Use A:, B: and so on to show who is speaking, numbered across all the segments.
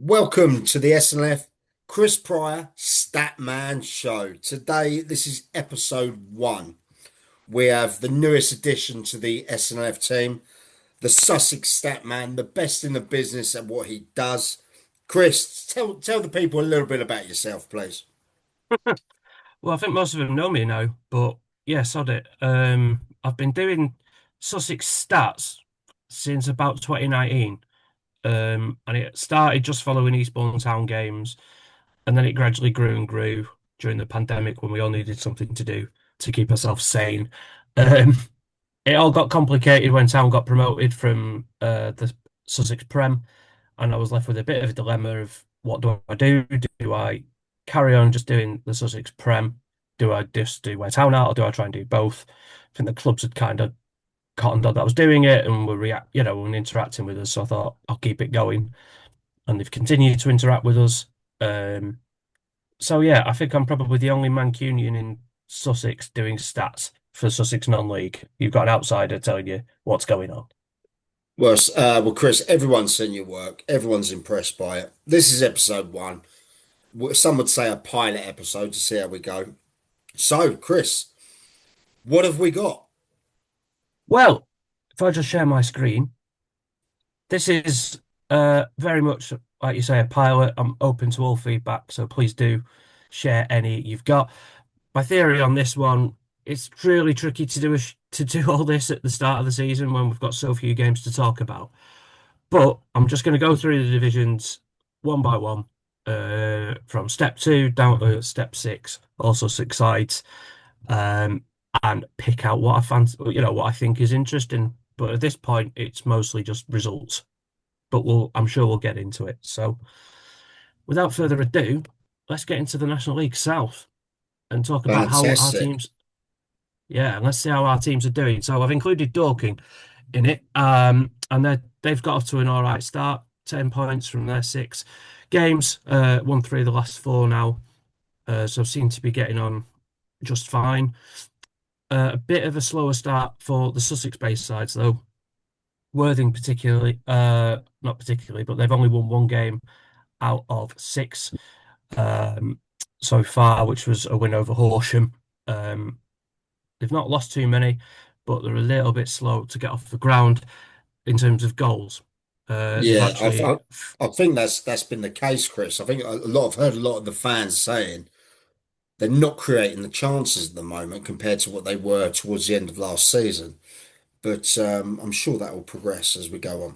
A: Welcome to the SNLF Chris Prior Statman Show. Today, this is episode 1. We have the newest addition to the SNLF team, the Sussex Statman, the best in the business at what he does. Chris, tell the people a little bit about yourself, please.
B: Well, I think most of them know me now, but yeah, sod it. I've been doing Sussex stats since about 2019. And it started just following Eastbourne Town games, and then it gradually grew and grew during the pandemic when we all needed something to do to keep ourselves sane. Um, it all got complicated when Town got promoted from the Sussex Prem, and I was left with a bit of a dilemma of what do I do? Do I carry on just doing the Sussex Prem? Do I just do where Town are, or do I try and do both? I think the clubs had kind of cottoned on that I was doing it and were and interacting with us. So I thought I'll keep it going, and they've continued to interact with us. Um, so yeah, I think I'm probably the only Mancunian in Sussex doing stats for Sussex non-league. You've got an outsider telling you what's going on.
A: Well, Chris, everyone's seen your work. Everyone's impressed by it. This is episode 1. Some would say a pilot episode to see how we go. So, Chris, what have we got?
B: Well, if I just share my screen, this is very much like you say a pilot. I'm open to all feedback, so please do share any you've got. My theory on this one, it's really tricky to do all this at the start of the season when we've got so few games to talk about. But I'm just going to go through the divisions one by one, from step 2 down to step 6, also 6 sides, um, and pick out what I fancy, what I think is interesting. But at this point, it's mostly just results. But I'm sure we'll get into it. So, without further ado, let's get into the National League South and talk about how our
A: Fantastic.
B: teams. Yeah, let's see how our teams are doing. So I've included Dorking in it, and they've got off to an all right start. 10 points from their 6 games, won 3 of the last 4 now, so seem to be getting on just fine. A bit of a slower start for the Sussex-based sides though. Worthing particularly, not particularly, but they've only won 1 game out of 6 um, so far, which was a win over Horsham. Um, they've not lost too many, but they're a little bit slow to get off the ground in terms of goals. They've
A: Yeah,
B: actually,
A: I think that's been the case, Chris. I think I've heard a lot of the fans saying they're not creating the chances at the moment compared to what they were towards the end of last season. But I'm sure that will progress as we go on.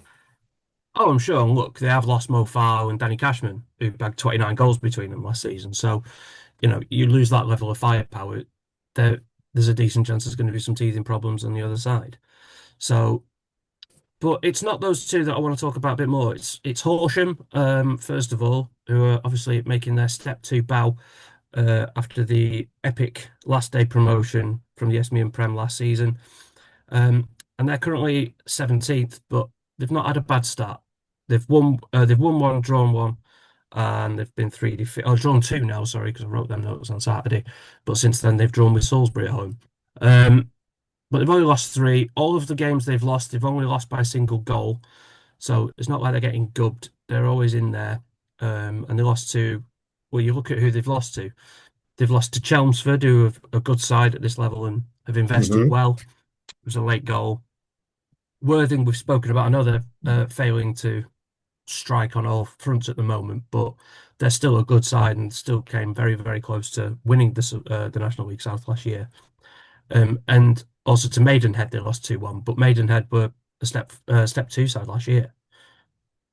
B: oh, I'm sure. And look, they have lost Mo Farah and Danny Cashman, who bagged 29 goals between them last season. So, you lose that level of firepower, there, there's a decent chance there's going to be some teething problems on the other side. So, but it's not those two that I want to talk about a bit more. It's Horsham, first of all, who are obviously making their step 2 bow after the epic last day promotion from the Isthmian Prem last season. Um, and they're currently 17th, but they've not had a bad start. They've won 1, drawn 1, and they've been 3 defeat. Oh, drawn 2 now, sorry, because I wrote them notes on Saturday. But since then, they've drawn with Salisbury at home. But they've only lost 3. All of the games they've lost, they've only lost by a single goal. So it's not like they're getting gubbed. They're always in there. And they lost to, well, you look at who they've lost to. They've lost to Chelmsford, who have a good side at this level and have invested
A: Hmm.
B: well. It was a late goal. Worthing, we've spoken about another failing to strike on all fronts at the moment, but they're still a good side and still came very, very close to winning the National League South last year. And also to Maidenhead, they lost 2-1, but Maidenhead were a step 2 side last year.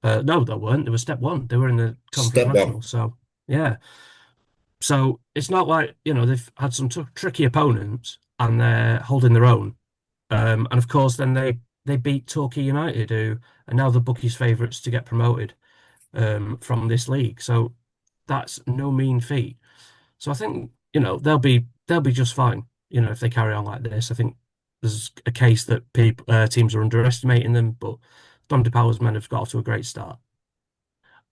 B: No, they weren't. They were step 1. They were in the conference
A: Step one.
B: national. So yeah. So it's not like, they've had some tricky opponents and they're holding their own. And of course, then they beat Torquay United, who are now the bookies' favourites to get promoted from this league. So that's no mean feat. So I think they'll be just fine. If they carry on like this, I think there's a case that teams are underestimating them, but Don DePaulo's men have got off to a great start.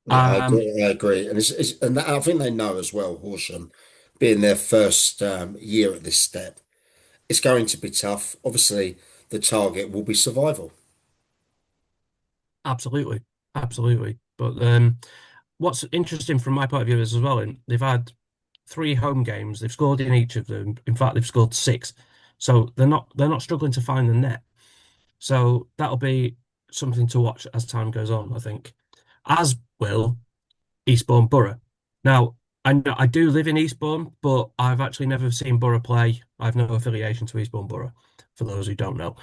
A: Yeah, I
B: Um,
A: agree. I agree, and I think they know as well. Horsham, being their first year at this step, it's going to be tough. Obviously, the target will be survival.
B: Absolutely, absolutely. But what's interesting from my point of view is as well, and they've had three home games. They've scored in each of them. In fact, they've scored six. So they're not struggling to find the net. So that'll be something to watch as time goes on, I think. As will Eastbourne Borough. Now, I do live in Eastbourne, but I've actually never seen Borough play. I have no affiliation to Eastbourne Borough, for those who don't know.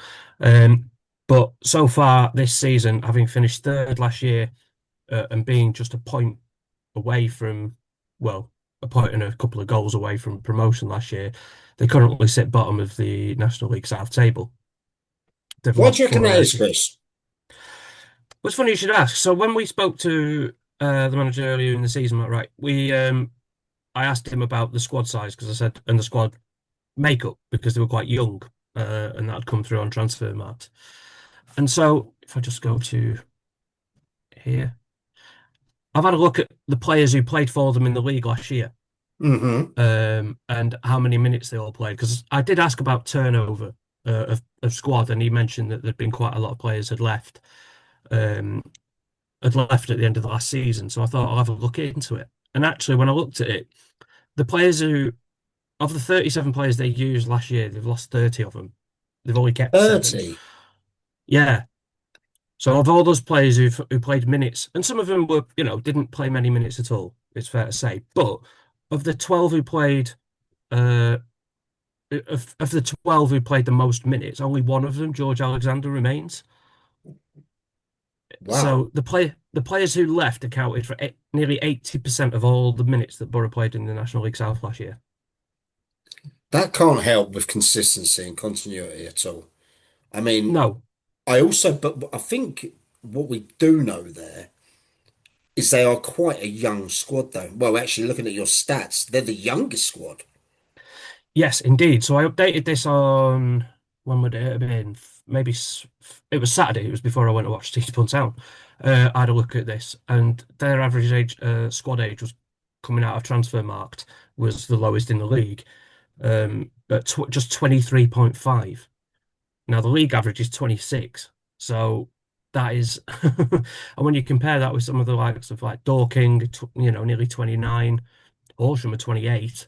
B: But so far this season, having finished third last year and being just a point away from, well, a point and a couple of goals away from promotion last year, they currently sit bottom of the National League South table. They've
A: Why do
B: lost
A: you reckon
B: four of
A: that
B: their.
A: is, Chris?
B: What's funny you should ask. So when we spoke to the manager earlier in the season, Matt, right, I asked him about the squad size because I said and the squad makeup because they were quite young and that had come through on transfer market. And so if I just go to here, I've had a look at the players who played for them in the league last year
A: Hmm.
B: and how many minutes they all played because I did ask about turnover of squad and he mentioned that there'd been quite a lot of players um, had left at the end of the last season. So I thought I'll have a look into it. And actually, when I looked at it, the players who, of the 37 players they used last year, they've lost 30 of them. They've only kept seven.
A: 30.
B: Yeah. So of all those players who played minutes, and some of them were, didn't play many minutes at all, it's fair to say. But of the 12 who played, uh, of the 12 who played the most minutes, only one of them, George Alexander, remains.
A: Wow.
B: So the players who left accounted for nearly 80% of all the minutes that Borough played in the National League South last year.
A: That can't help with consistency and continuity at all. I mean,
B: No,
A: but I think what we do know there is they are quite a young squad, though. Well, actually, looking at your stats, they're the youngest squad.
B: yes, indeed. So I updated this on when would it have been? Maybe it was Saturday. It was before I went to watch Eastbourne Town. I had a look at this, and their average age, squad age, was coming out of Transfermarkt was the lowest in the league, at just 23.5. Now the league average is 26. So that is, and when you compare that with some of the likes of like Dorking, nearly 29, Horsham are 28.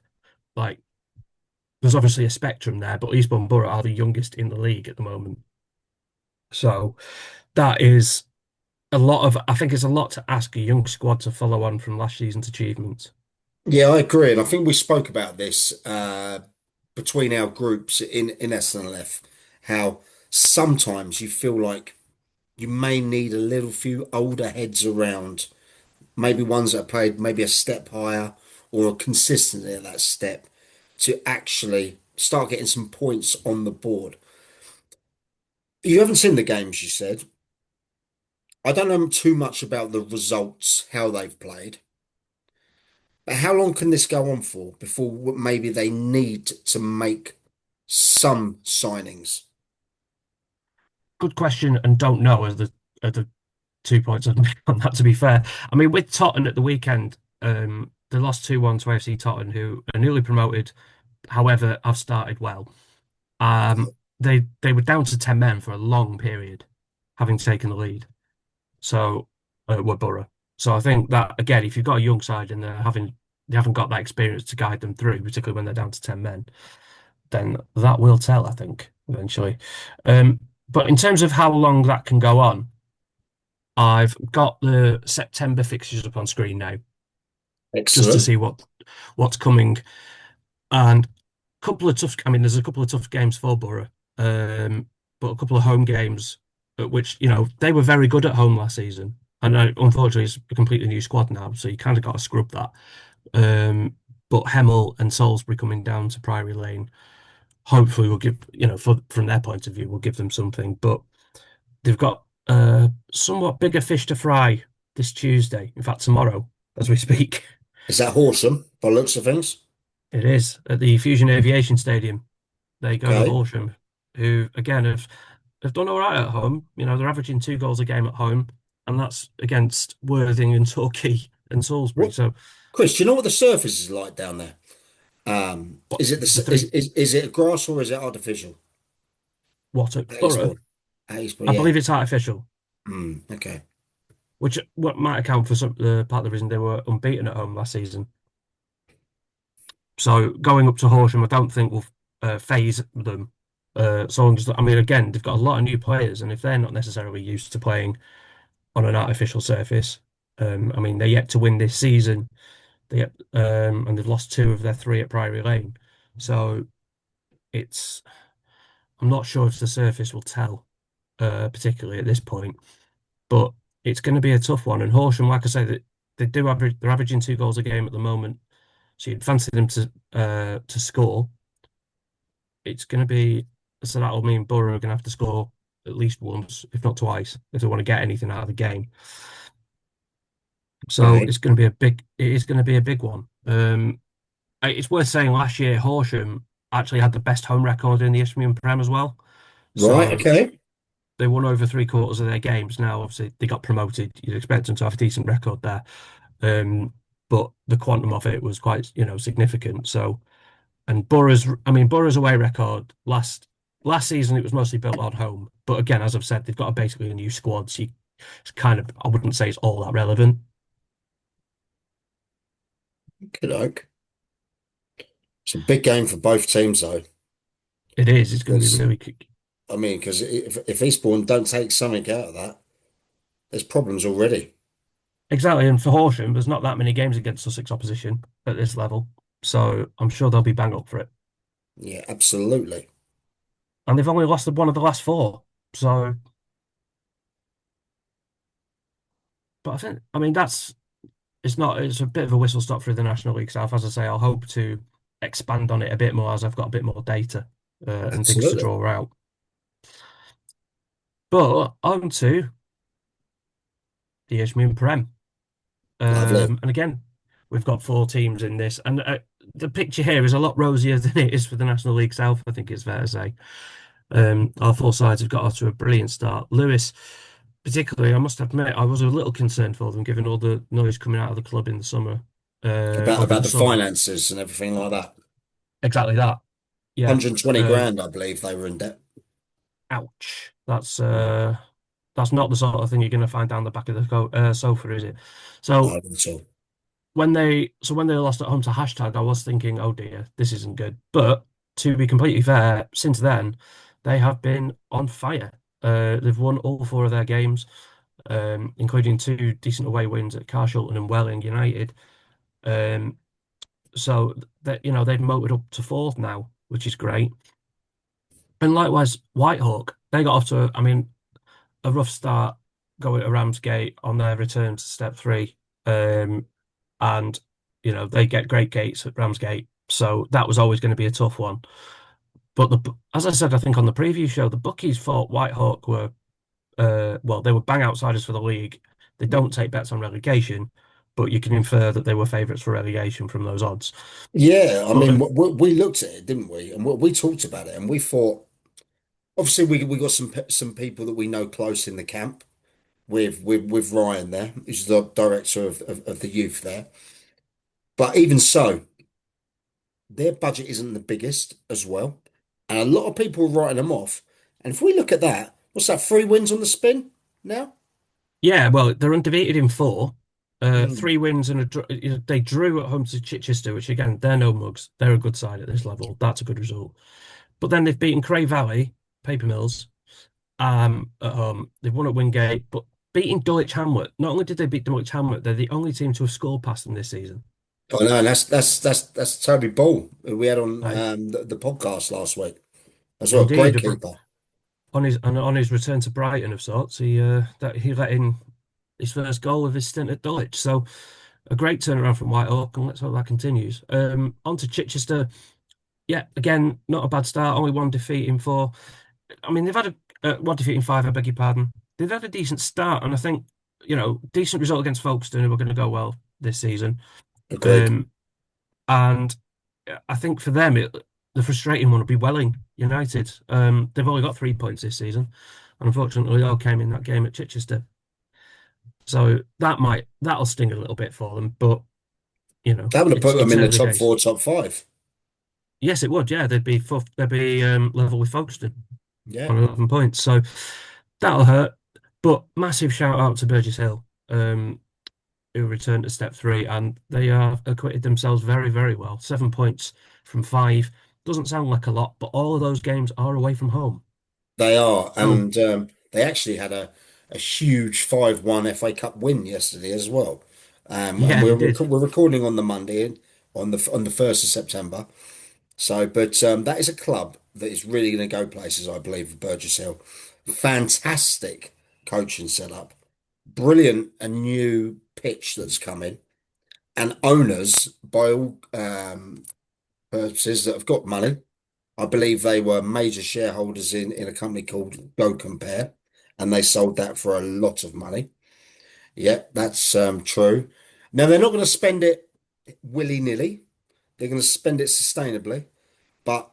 B: Like there's obviously a spectrum there, but Eastbourne Borough are the youngest in the league at the moment. So that is I think it's a lot to ask a young squad to follow on from last season's achievements.
A: Yeah, I agree, and I think we spoke about this between our groups in SNLF, how sometimes you feel like you may need a little few older heads around, maybe ones that have played maybe a step higher or consistently at that step to actually start getting some points on the board. You haven't seen the games, you said. I don't know too much about the results, how they've played, but how long can this go on for before maybe they need to make some signings?
B: Good question, and don't know are the 2 points on on that. To be fair, I mean with Tottenham at the weekend, they lost 2-1 to AFC Tottenham, who are newly promoted. However, have started well. They were down to 10 men for a long period, having taken the lead. So were Borough. So I think that again, if you've got a young side and they haven't got that experience to guide them through, particularly when they're down to 10 men, then that will tell, I think, eventually. But in terms of how long that can go on, I've got the September fixtures up on screen now, just to
A: Excellent.
B: see what's coming. And I mean, there's a couple of tough games for Borough, but a couple of home games at which, they were very good at home last season. And unfortunately, it's a completely new squad now, so you kind of got to scrub that. But Hemel and Salisbury coming down to Priory Lane, hopefully will give, from their point of view, will give them something. But they've got somewhat bigger fish to fry this Tuesday. In fact, tomorrow, as we speak.
A: Is that Horsham by looks of things?
B: It is at the Fusion Aviation Stadium. They go to
A: Okay.
B: Horsham, who again have done all right at home. They're averaging 2 goals a game at home, and that's against Worthing and Torquay and Salisbury.
A: What,
B: So
A: Chris, do you know what the surface is like down there?
B: what
A: Is it
B: the
A: the
B: three
A: is it grass or is it artificial?
B: what at
A: At
B: Borough?
A: Eastbourne. At Eastbourne,
B: I
A: yeah.
B: believe it's artificial.
A: Okay.
B: which what might account for some part of the reason they were unbeaten at home last season. So going up to Horsham, I don't think will phase them. So long as, I mean, again, they've got a lot of new players, and if they're not necessarily used to playing on an artificial surface, I mean, they're yet to win this season. And they've lost two of their three at Priory Lane. So it's I'm not sure if the surface will tell, particularly at this point, but it's going to be a tough one. And Horsham, like I say, that they're averaging 2 goals a game at the moment. So you'd fancy them to score. It's going to be so that'll mean Borough are going to have to score at least once, if not twice, if they want to get anything out of the game. So
A: Okay.
B: it's going to be a big. It is going to be a big one. It's worth saying last year Horsham actually had the best home record in the Isthmian Prem as well.
A: Right.
B: So
A: Okay.
B: they won over three-quarters of their games. Now, obviously, they got promoted. You'd expect them to have a decent record there. But the quantum of it was quite, significant. So, and Borough's away record last season, it was mostly built on home. But again, as I've said, they've got basically a new squad. So it's kind of, I wouldn't say it's all that relevant.
A: Good oak. It's a big game for both teams, though.
B: It is. It's going to be
A: Because
B: really
A: I mean, because if Eastbourne don't take something out of that, there's problems already.
B: exactly. And for Horsham, there's not that many games against Sussex opposition at this level. So I'm sure they'll be bang up for it.
A: Yeah, absolutely.
B: And they've only lost one of the last four. So, but I mean, it's a bit of a whistle stop through the National League South. As I say, I'll hope to expand on it a bit more as I've got a bit more data and things to
A: Absolutely.
B: draw out. But on to the Isthmian Prem.
A: Lovely.
B: And again, we've got four teams in this. And the picture here is a lot rosier than it is for the National League South, I think it's fair to say. Our four sides have got off to a brilliant start. Lewis, particularly, I must admit, I was a little concerned for them, given all the noise coming out of the club in the summer, over
A: About
B: the
A: the
B: summer.
A: finances and everything like that.
B: Exactly that. Yeah.
A: 120
B: Um,
A: grand, I believe they were in debt.
B: ouch. That's not the sort of thing you're going to find down the back of the sofa, is it?
A: No,
B: So
A: not at all.
B: when they lost at home to hashtag, I was thinking, oh dear, this isn't good. But to be completely fair, since then they have been on fire. They've won all four of their games, including two decent away wins at Carshalton and Welling United. Um, so that they've motored up to fourth now, which is great. And likewise, Whitehawk, they got off to, I mean, a rough start going to Ramsgate on their return to step three. And they get great gates at Ramsgate, so that was always going to be a tough one. But as I said, I think on the preview show, the bookies thought Whitehawk were well, they were bang outsiders for the league. They don't take bets on relegation, but you can infer that they were favourites for relegation from those odds.
A: Yeah, I
B: But
A: mean, we looked at it, didn't we? And we talked about it, and we thought, obviously, we got some people that we know close in the camp with Ryan there, who's the director of the youth there. But even so, their budget isn't the biggest as well. And a lot of people are writing them off. And if we look at that, what's that, 3 wins on the spin now?
B: yeah, well, they're undefeated in four.
A: Mm.
B: 3 wins and they drew at home to Chichester, which again, they're no mugs. They're a good side at this level. That's a good result. But then they've beaten Cray Valley, Paper Mills, at home. They've won at Wingate, but beating Dulwich Hamlet. Not only did they beat Dulwich Hamlet, they're the only team to have scored past them this season.
A: Oh no, and that's Toby Ball who we had on
B: Like,
A: the podcast last week as well.
B: indeed,
A: Great keeper.
B: on his return to Brighton of sorts, he let in his first goal of his stint at Dulwich. So a great turnaround from Whitehawk, and let's hope that continues. On to Chichester. Yeah, again, not a bad start. Only one defeat in four. I mean, they've had one defeat in five. I beg your pardon. They've had a decent start, and I think decent result against Folkestone, who are going to go well this season.
A: Agreed.
B: Um, and I think for them, the frustrating one would be Welling United. They've only got 3 points this season, and unfortunately, they all came in that game at Chichester. So that'll sting a little bit for them, but
A: That would have put them
B: it's
A: in the
B: early
A: top
B: days.
A: four, top five.
B: Yes, it would. Yeah, they'd be level with Folkestone
A: Yeah.
B: on 11 points. So that'll hurt. But massive shout out to Burgess Hill. who returned to step three, and they have acquitted themselves very, very well. 7 points from five doesn't sound like a lot, but all of those games are away from home.
A: They are,
B: So
A: and they actually had a huge 5-1 FA Cup win yesterday as well. And
B: yeah, they did.
A: we're recording on the Monday, on the 1st of September. So, but that is a club that is really going to go places, I believe, Burgess Hill. Fantastic coaching setup, brilliant a new pitch that's coming, and owners by all purposes that have got money. I believe they were major shareholders in a company called Go Compare, and they sold that for a lot of money. Yeah, that's true. Now they're not going to spend it willy-nilly. They're going to spend it sustainably. But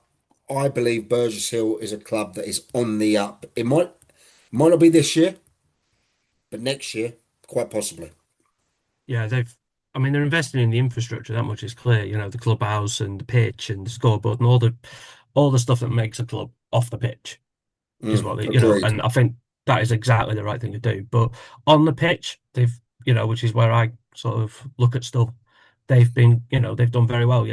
A: I believe Burgess Hill is a club that is on the up. It might not be this year, but next year, quite possibly.
B: Yeah, I mean, they're investing in the infrastructure. That much is clear. You know, the clubhouse and the pitch and the scoreboard and all the stuff that makes a club off the pitch is what they,
A: Agreed.
B: and I think that is exactly the right thing to do. But on the pitch, which is where I sort of look at stuff. They've done very well.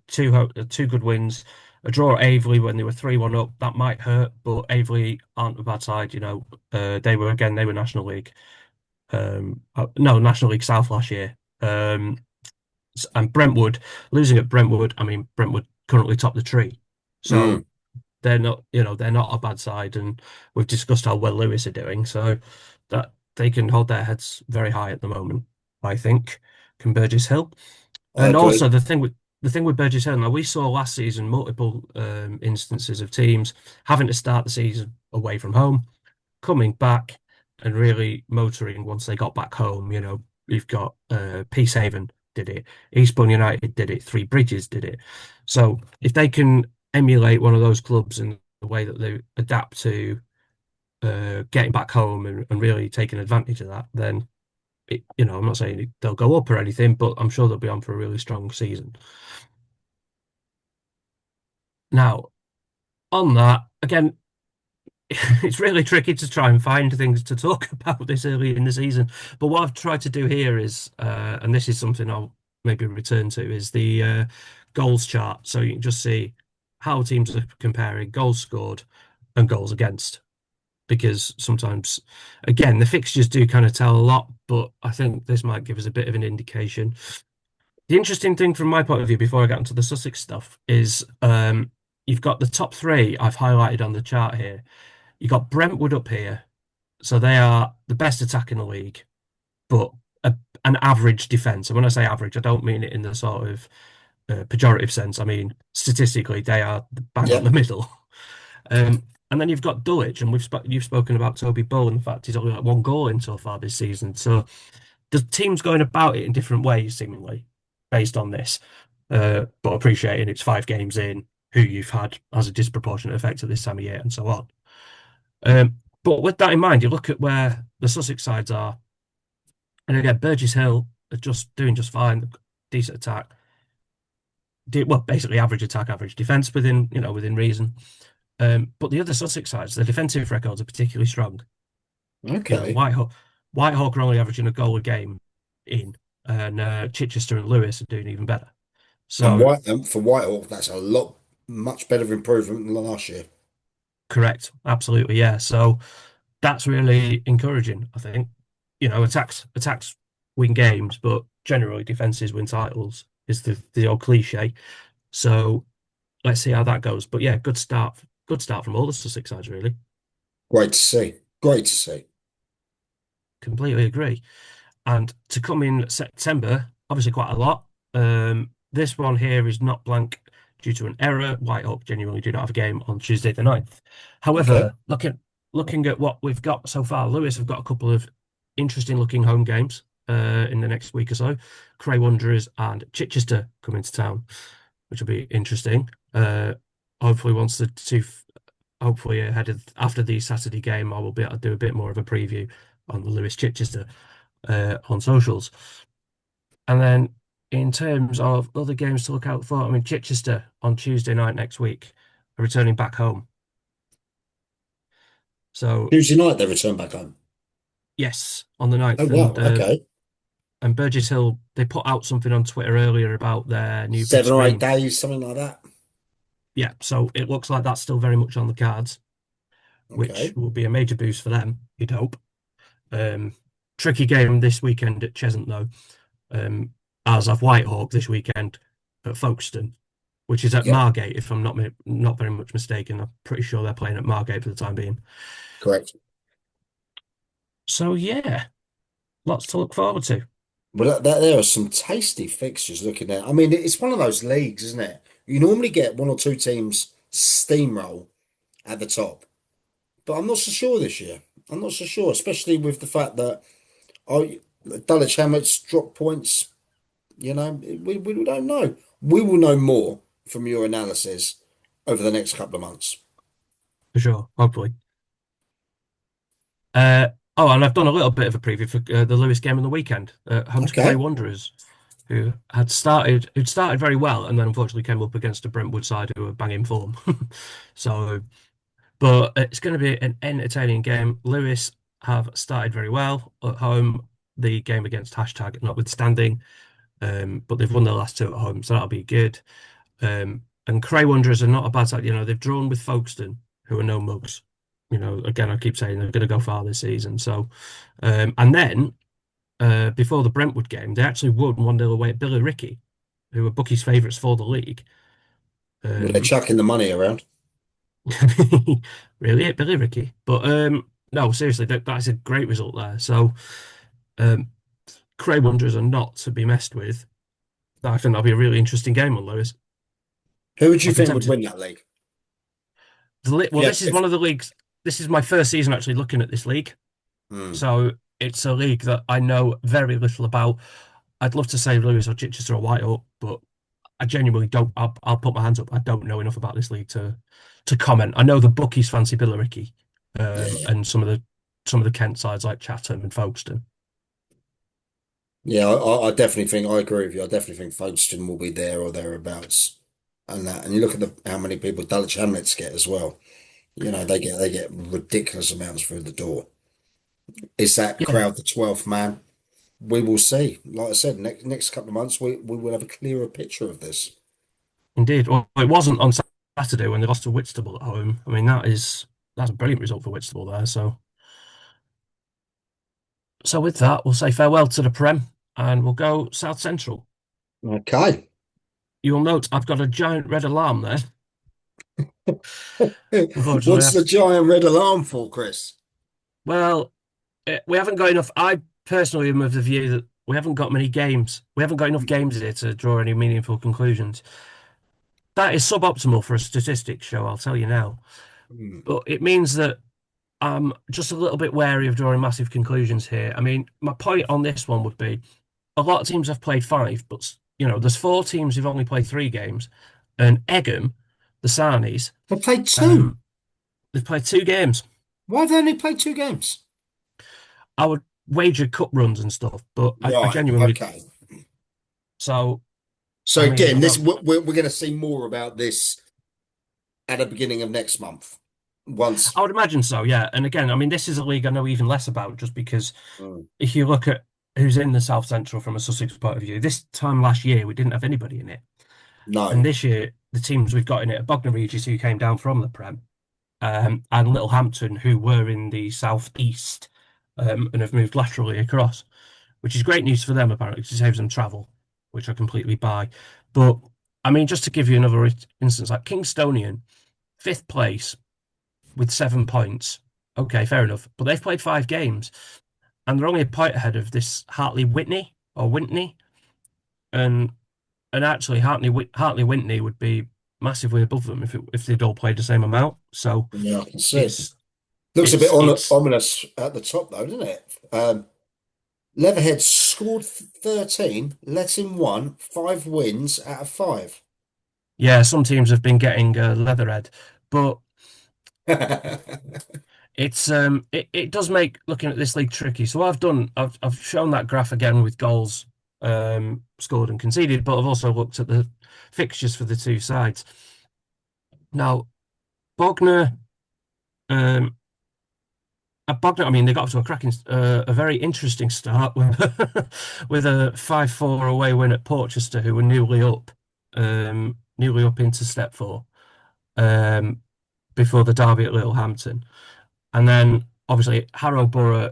B: Two good wins, a draw at Aveley when they were 3-1 up. That might hurt, but Aveley aren't a bad side. They were National League. No, National League South last year. And Brentwood losing at Brentwood. I mean, Brentwood currently top the tree,
A: Mm,
B: so they're not a bad side, and we've discussed how well Lewis are doing, so that they can hold their heads very high at the moment, I think, can Burgess Hill.
A: I
B: And
A: agree.
B: also the thing with Burgess Hill, now we saw last season multiple instances of teams having to start the season away from home, coming back and really motoring once they got back home. You've got Peacehaven did it, Eastbourne United did it, Three Bridges did it. So if they can emulate one of those clubs in the way that they adapt to getting back home and really taking advantage of that, then I'm not saying they'll go up or anything, but I'm sure they'll be on for a really strong season. Now, on that, again, it's really tricky to try and find things to talk about this early in the season. But what I've tried to do here is, and this is something I'll maybe return to, is the goals chart. So you can just see how teams are comparing goals scored and goals against. Because sometimes, again, the fixtures do kind of tell a lot, but I think this might give us a bit of an indication. The interesting thing from my point of view, before I get into the Sussex stuff, is you've got the top three I've highlighted on the chart here. You've got Brentwood up here, so they are the best attack in the league, but an average defence. And when I say average, I don't mean it in the sort of pejorative sense. I mean statistically, they are bang on the
A: Yep.
B: middle. And then you've got Dulwich, and you've spoken about Toby Bull. In fact, he's only got one goal in so far this season. So the team's going about it in different ways, seemingly, based on this. But appreciating it's 5 games in, who you've had has a disproportionate effect at this time of year, and so on. But with that in mind, you look at where the Sussex sides are, and again, Burgess Hill are just doing just fine, decent attack, well, basically average attack, average defence within reason. But the other Sussex sides, the defensive records are particularly strong.
A: Okay.
B: Whitehawk are only averaging a goal a game in, and Chichester and Lewis are doing even better.
A: And
B: So
A: For Whitehall, that's a lot much better improvement than last year.
B: correct, absolutely, yeah. So that's really encouraging, I think. Attacks win games, but generally defenses win titles is the old cliche. So let's see how that goes. But yeah, good start. Good start from all the Sussex sides, really.
A: Great to see. Great to see.
B: Completely agree. And to come in September, obviously quite a lot. This one here is not blank due to an error. Whitehawk genuinely do not have a game on Tuesday the 9th.
A: Okay.
B: However, looking at what we've got so far, Lewis have got a couple of interesting looking home games in the next week or so. Cray Wanderers and Chichester come into town, which will be interesting. Hopefully, hopefully after the Saturday game, I will be able to do a bit more of a preview on the Lewis Chichester on socials. And then in terms of other games to look out for, I mean, Chichester on Tuesday night next week are returning back home. So
A: Tuesday night they return back home.
B: Yes, on the
A: Oh
B: 9th.
A: wow, okay.
B: And Burgess Hill, they put out something on Twitter earlier about their new big
A: 7 or 8
B: screen.
A: days, something like that.
B: Yeah, so it looks like that's still very much on the cards, which
A: Okay.
B: will be a major boost for them, you'd hope. Um, Tricky game this weekend at Cheshunt though, as of Whitehawk this weekend at Folkestone, which is at
A: Yep,
B: Margate, if I'm not very much mistaken. I'm pretty sure they're playing at Margate for the time being.
A: correct.
B: So yeah, lots to look forward to.
A: But there are some tasty fixtures looking at. I mean, it's one of those leagues, isn't it? You normally get one or two teams steamroll at the top, but I'm not so sure this year. I'm not so sure, especially with the fact that Dulwich Hamlet's drop points. We don't know. We will know more from your analysis over the next couple of months.
B: For sure, hopefully. Uh, oh, and I've done a little bit of a preview for the Lewis game on the weekend. Home to Cray
A: Okay.
B: Wanderers, who'd started very well, and then unfortunately came up against a Brentwood side who were banging form. So, but it's going to be an entertaining game. Lewis have started very well at home. The game against hashtag notwithstanding, but they've won their last two at home, so that'll be good. And Cray Wanderers are not a bad side. They've drawn with Folkestone, who are no mugs. Again, I keep saying they're going to go far this season. So, and then before the Brentwood game, they actually won 1-0 away at Billericay, who were bookies' favourites for the league.
A: Well, they're
B: Um,
A: chucking the money around.
B: really at Billericay, but no, seriously, that's a great result there. So, um, Cray Wanderers are not to be messed with. I think that'll be a really interesting game on Lewis.
A: Who would you
B: I'd be
A: think would
B: tempted.
A: win that league?
B: Well, this is
A: If
B: one of the leagues. This is my first season actually looking at this league.
A: hmm.
B: So it's a league that I know very little about. I'd love to say Lewis or Chichester or Whitehawk, but I genuinely don't. I'll put my hands up. I don't know enough about this league to comment. I know the bookies fancy Billericay,
A: Yeah,
B: and some of the Kent sides like Chatham and Folkestone.
A: yeah. I definitely think I agree with you. I definitely think Folkestone will be there or thereabouts, and that. And you look at how many people Dulwich Hamlets get as well. They get ridiculous amounts through the door. Is that
B: Yeah,
A: crowd the 12th man? We will see. Like I said, next couple of months we will have a clearer picture of this.
B: indeed. Well, it wasn't on Saturday when they lost to Whitstable at home. I mean, that's a brilliant result for Whitstable there. So with that, we'll say farewell to the Prem and we'll go South Central.
A: Okay.
B: You'll note I've got a giant red alarm there. Unfortunately,
A: What's the giant red alarm for, Chris?
B: well, we haven't got enough. I personally am of the view that we haven't got many games. We haven't got enough games here to draw any meaningful conclusions. That is suboptimal for a statistics show, I'll tell you now.
A: Hmm.
B: But it means that I'm just a little bit wary of drawing massive conclusions here. I mean, my point on this one would be a lot of teams have played five, but there's four teams who've only played three games, and Egham, the Sarnies,
A: They played two.
B: um, they've played two games.
A: Why have they only played two games?
B: I would wager cup runs and stuff, but I
A: Right.
B: genuinely
A: Okay.
B: so.
A: So
B: I mean,
A: again,
B: I
A: this
B: don't.
A: we're going to see more about this at the beginning of next month. Once.
B: I would imagine so, yeah. And again, I mean, this is a league I know even less about, just because
A: Mm.
B: if you look at who's in the South Central from a Sussex point of view, this time last year we didn't have anybody in it, and
A: No.
B: this year the teams we've got in it are Bognor Regis, who came down from the Prem, and Littlehampton, who were in the South East, and have moved laterally across, which is great news for them apparently because it saves them travel, which I completely buy. But I mean, just to give you another instance, like Kingstonian, fifth place with 7 points. Okay, fair enough. But they've played five games and they're only a point ahead of this Hartley Whitney or Whitney. And actually Hartley Whitney would be massively above them if they'd all played the same amount. So
A: Yeah, I can see.
B: it's
A: Looks a bit
B: it's
A: ominous at the top, though, doesn't it? Leatherhead scored 13, let in one, 5 wins out of five.
B: yeah, some teams have been getting Leatherhead, but it does make looking at this league tricky. So I've shown that graph again with goals scored and conceded, but I've also looked at the fixtures for the two sides. Now, Bognor, um, Bognor, I mean, they got off to a cracking, a very interesting start with with a 5-4 away win at Portchester, who were newly up into step four, um, before the derby at Littlehampton, and then obviously Harrow Borough,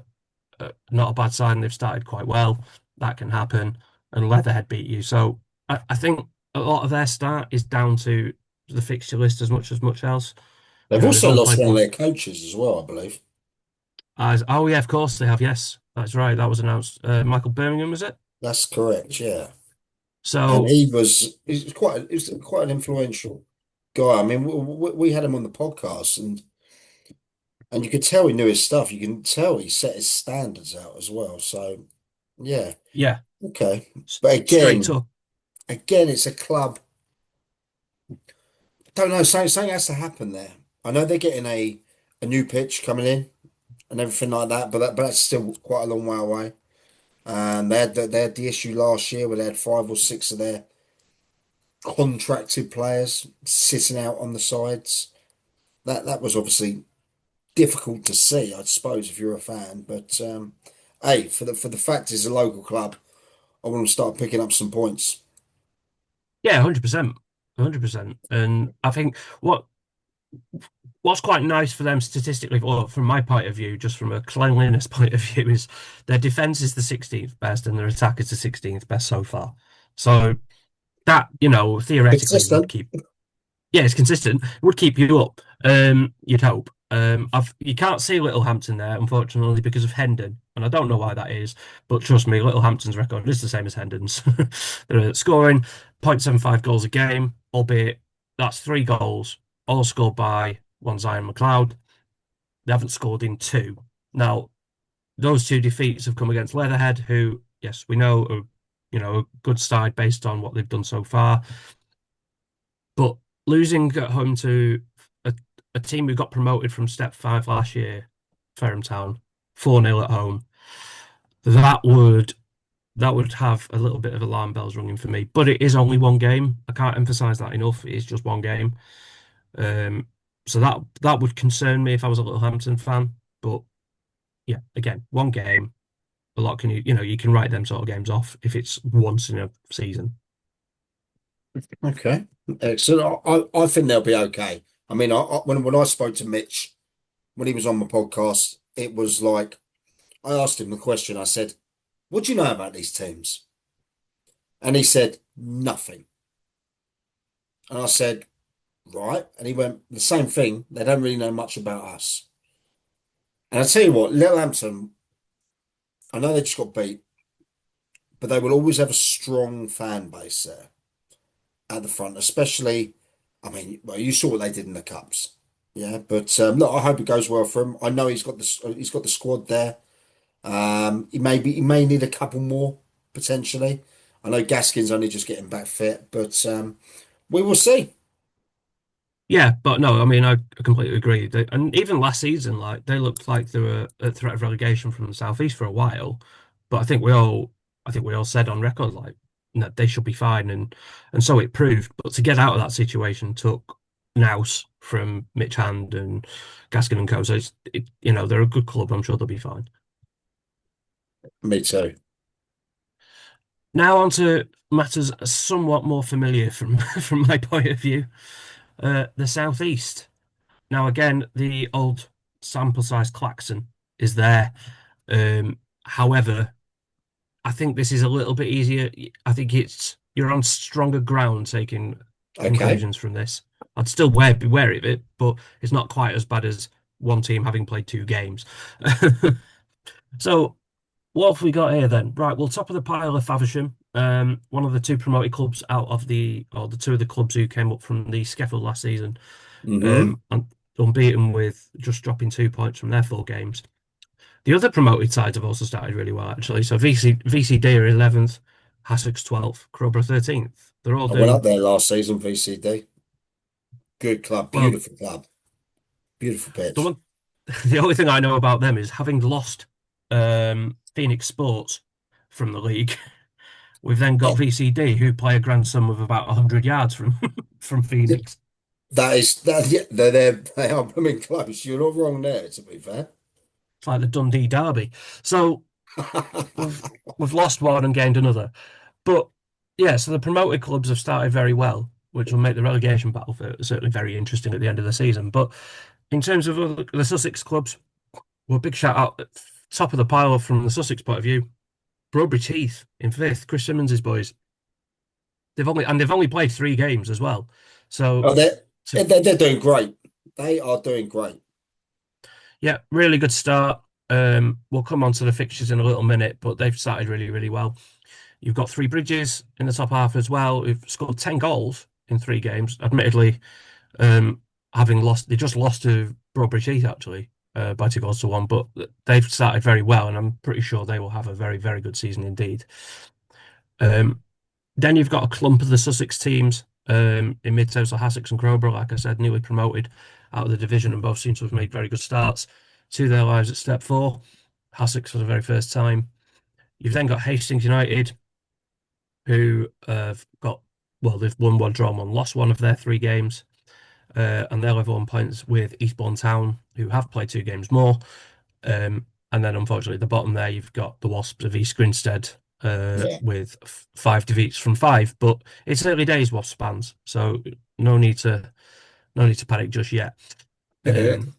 B: not a bad side, and they've started quite well. That can happen, and Leatherhead beat you. So I think a lot of their start is down to the fixture list as much else.
A: They've
B: They've
A: also
B: all
A: lost
B: played
A: one of
B: one.
A: their coaches as well, I believe.
B: Oh yeah, of course they have. Yes, that's right. That was announced. Michael Birmingham, was it?
A: That's correct, yeah. And
B: So
A: he was quite an influential guy. I mean, we had him on the podcast, and you could tell he knew his stuff. You can tell he set his standards out as well. So yeah,
B: yeah,
A: okay. But
B: straight
A: again,
B: up.
A: it's a club. Don't know, something has to happen there. I know they're getting a new pitch coming in and everything like that, but that's still quite a long way away. They had the issue last year where they had five or six of their contracted players sitting out on the sides. That was obviously difficult to see, I suppose, if you're a fan. But hey, for the fact it's a local club, I want to start picking up some points.
B: Yeah, 100%, 100%. And I think what's quite nice for them statistically, or from my point of view, just from a cleanliness point of view, is their defense is the 16th best and their attack is the 16th best so far. So that, theoretically would
A: Consistent.
B: keep. Yeah, it's consistent. Would keep you up. You'd hope. You can't see Littlehampton there, unfortunately, because of Hendon, and I don't know why that is. But trust me, Littlehampton's record is the same as Hendon's. They're scoring 0.75 goals a game, albeit that's 3 goals, all scored by one Zion McLeod. They haven't scored in two. Now, those two defeats have come against Leatherhead, who, yes, we know are, a good side based on what they've done so far. But losing at home to a, a team who got promoted from Step 5 last year, Ferrum Town, 4-0 at home, that would that would have a little bit of alarm bells ringing for me. But it is only one game. I can't emphasize that enough. It is just one game. Um, so that would concern me if I was a Littlehampton fan. But yeah, again, one game. A lot can you can write them sort of games off if it's once in a season.
A: Okay, excellent. I think they'll be okay. I mean, when I spoke to Mitch when he was on my podcast, it was like I asked him the question. I said, "What do you know about these teams?" And he said, "Nothing." And I said, "Right." And he went, "The same thing. They don't really know much about us." And I tell you what, Littlehampton, I know they just got beat, but they will always have a strong fan base there at the front, especially. I mean, well, you saw what they did in the cups. Yeah, but look, I hope it goes well for him. I know he's got the squad there. He may need a couple more potentially. I know Gaskin's only just getting back fit, but we will see.
B: Yeah, but no, I mean, I completely agree. And even last season, like they looked like they were a threat of relegation from the southeast for a while. But I think we all said on record, like, that they should be fine, and so it proved. But to get out of that situation took nous from Mitch Hand and Gaskin and Co. So they're a good club. I'm sure they'll be fine.
A: Me too.
B: Now on to matters somewhat more familiar from from my point of view. The southeast. Now, again, the old sample size klaxon is there. However, I think this is a little bit easier. I think you're on stronger ground taking
A: Okay.
B: conclusions from this. I'd still be wary of it, but it's not quite as bad as one team having played 2 games. So, what have we got here then? Right, well, top of the pile of Faversham, one of the two promoted clubs or the two of the clubs who came up from the Scaffold last season,
A: Hmm.
B: and unbeaten with just dropping 2 points from their 4 games. The other promoted sides have also started really well, actually. So VCD are 11th, Hassocks 12th, Crowborough 13th. They're all
A: I went up
B: doing
A: there last season, VCD. Good club,
B: well.
A: beautiful club, beautiful
B: The
A: pitch.
B: one, the only thing I know about them is having lost Phoenix Sports from the league. We've then got VCD, who play a grand sum of about 100 yards from from Phoenix.
A: That is that. Yeah, they are coming close. You're not wrong there, to be fair.
B: It's like the Dundee Derby. So we've we've lost one and gained another. But yeah, so the promoted clubs have started very well, which will make the relegation battle for certainly very interesting at the end of the season. But in terms of the Sussex clubs, well, big shout out at top of the pile from the Sussex point of view. Broadbridge Heath in fifth, Chris Simmons' boys. They've only played 3 games as well. So
A: Oh, they're,
B: to,
A: they're doing great. They are doing great.
B: yeah, really good start. We'll come on to the fixtures in a little minute, but they've started really, really well. You've got Three Bridges in the top half as well, who've scored 10 goals in 3 games. Admittedly, um, having lost, they just lost to Broadbridge Heath actually by 2 goals to 1, but they've started very well, and I'm pretty sure they will have a very, very good season indeed. Um, then you've got a clump of the Sussex teams in mid-table, so Hassocks and Crowborough, like I said, newly promoted out of the division, and both seem to have made very good starts to their lives at step 4. Hassocks for the very first time. You've then got Hastings United, who have got, well, they've won one, drawn one, lost one of their 3 games, and they'll have 1 points with Eastbourne Town, who have played 2 games more. And then, unfortunately, at the bottom there, you've got the Wasps of East Grinstead
A: Yeah.
B: with 5 defeats from 5. But it's early days, Wasps fans, so no need to panic just yet. Um,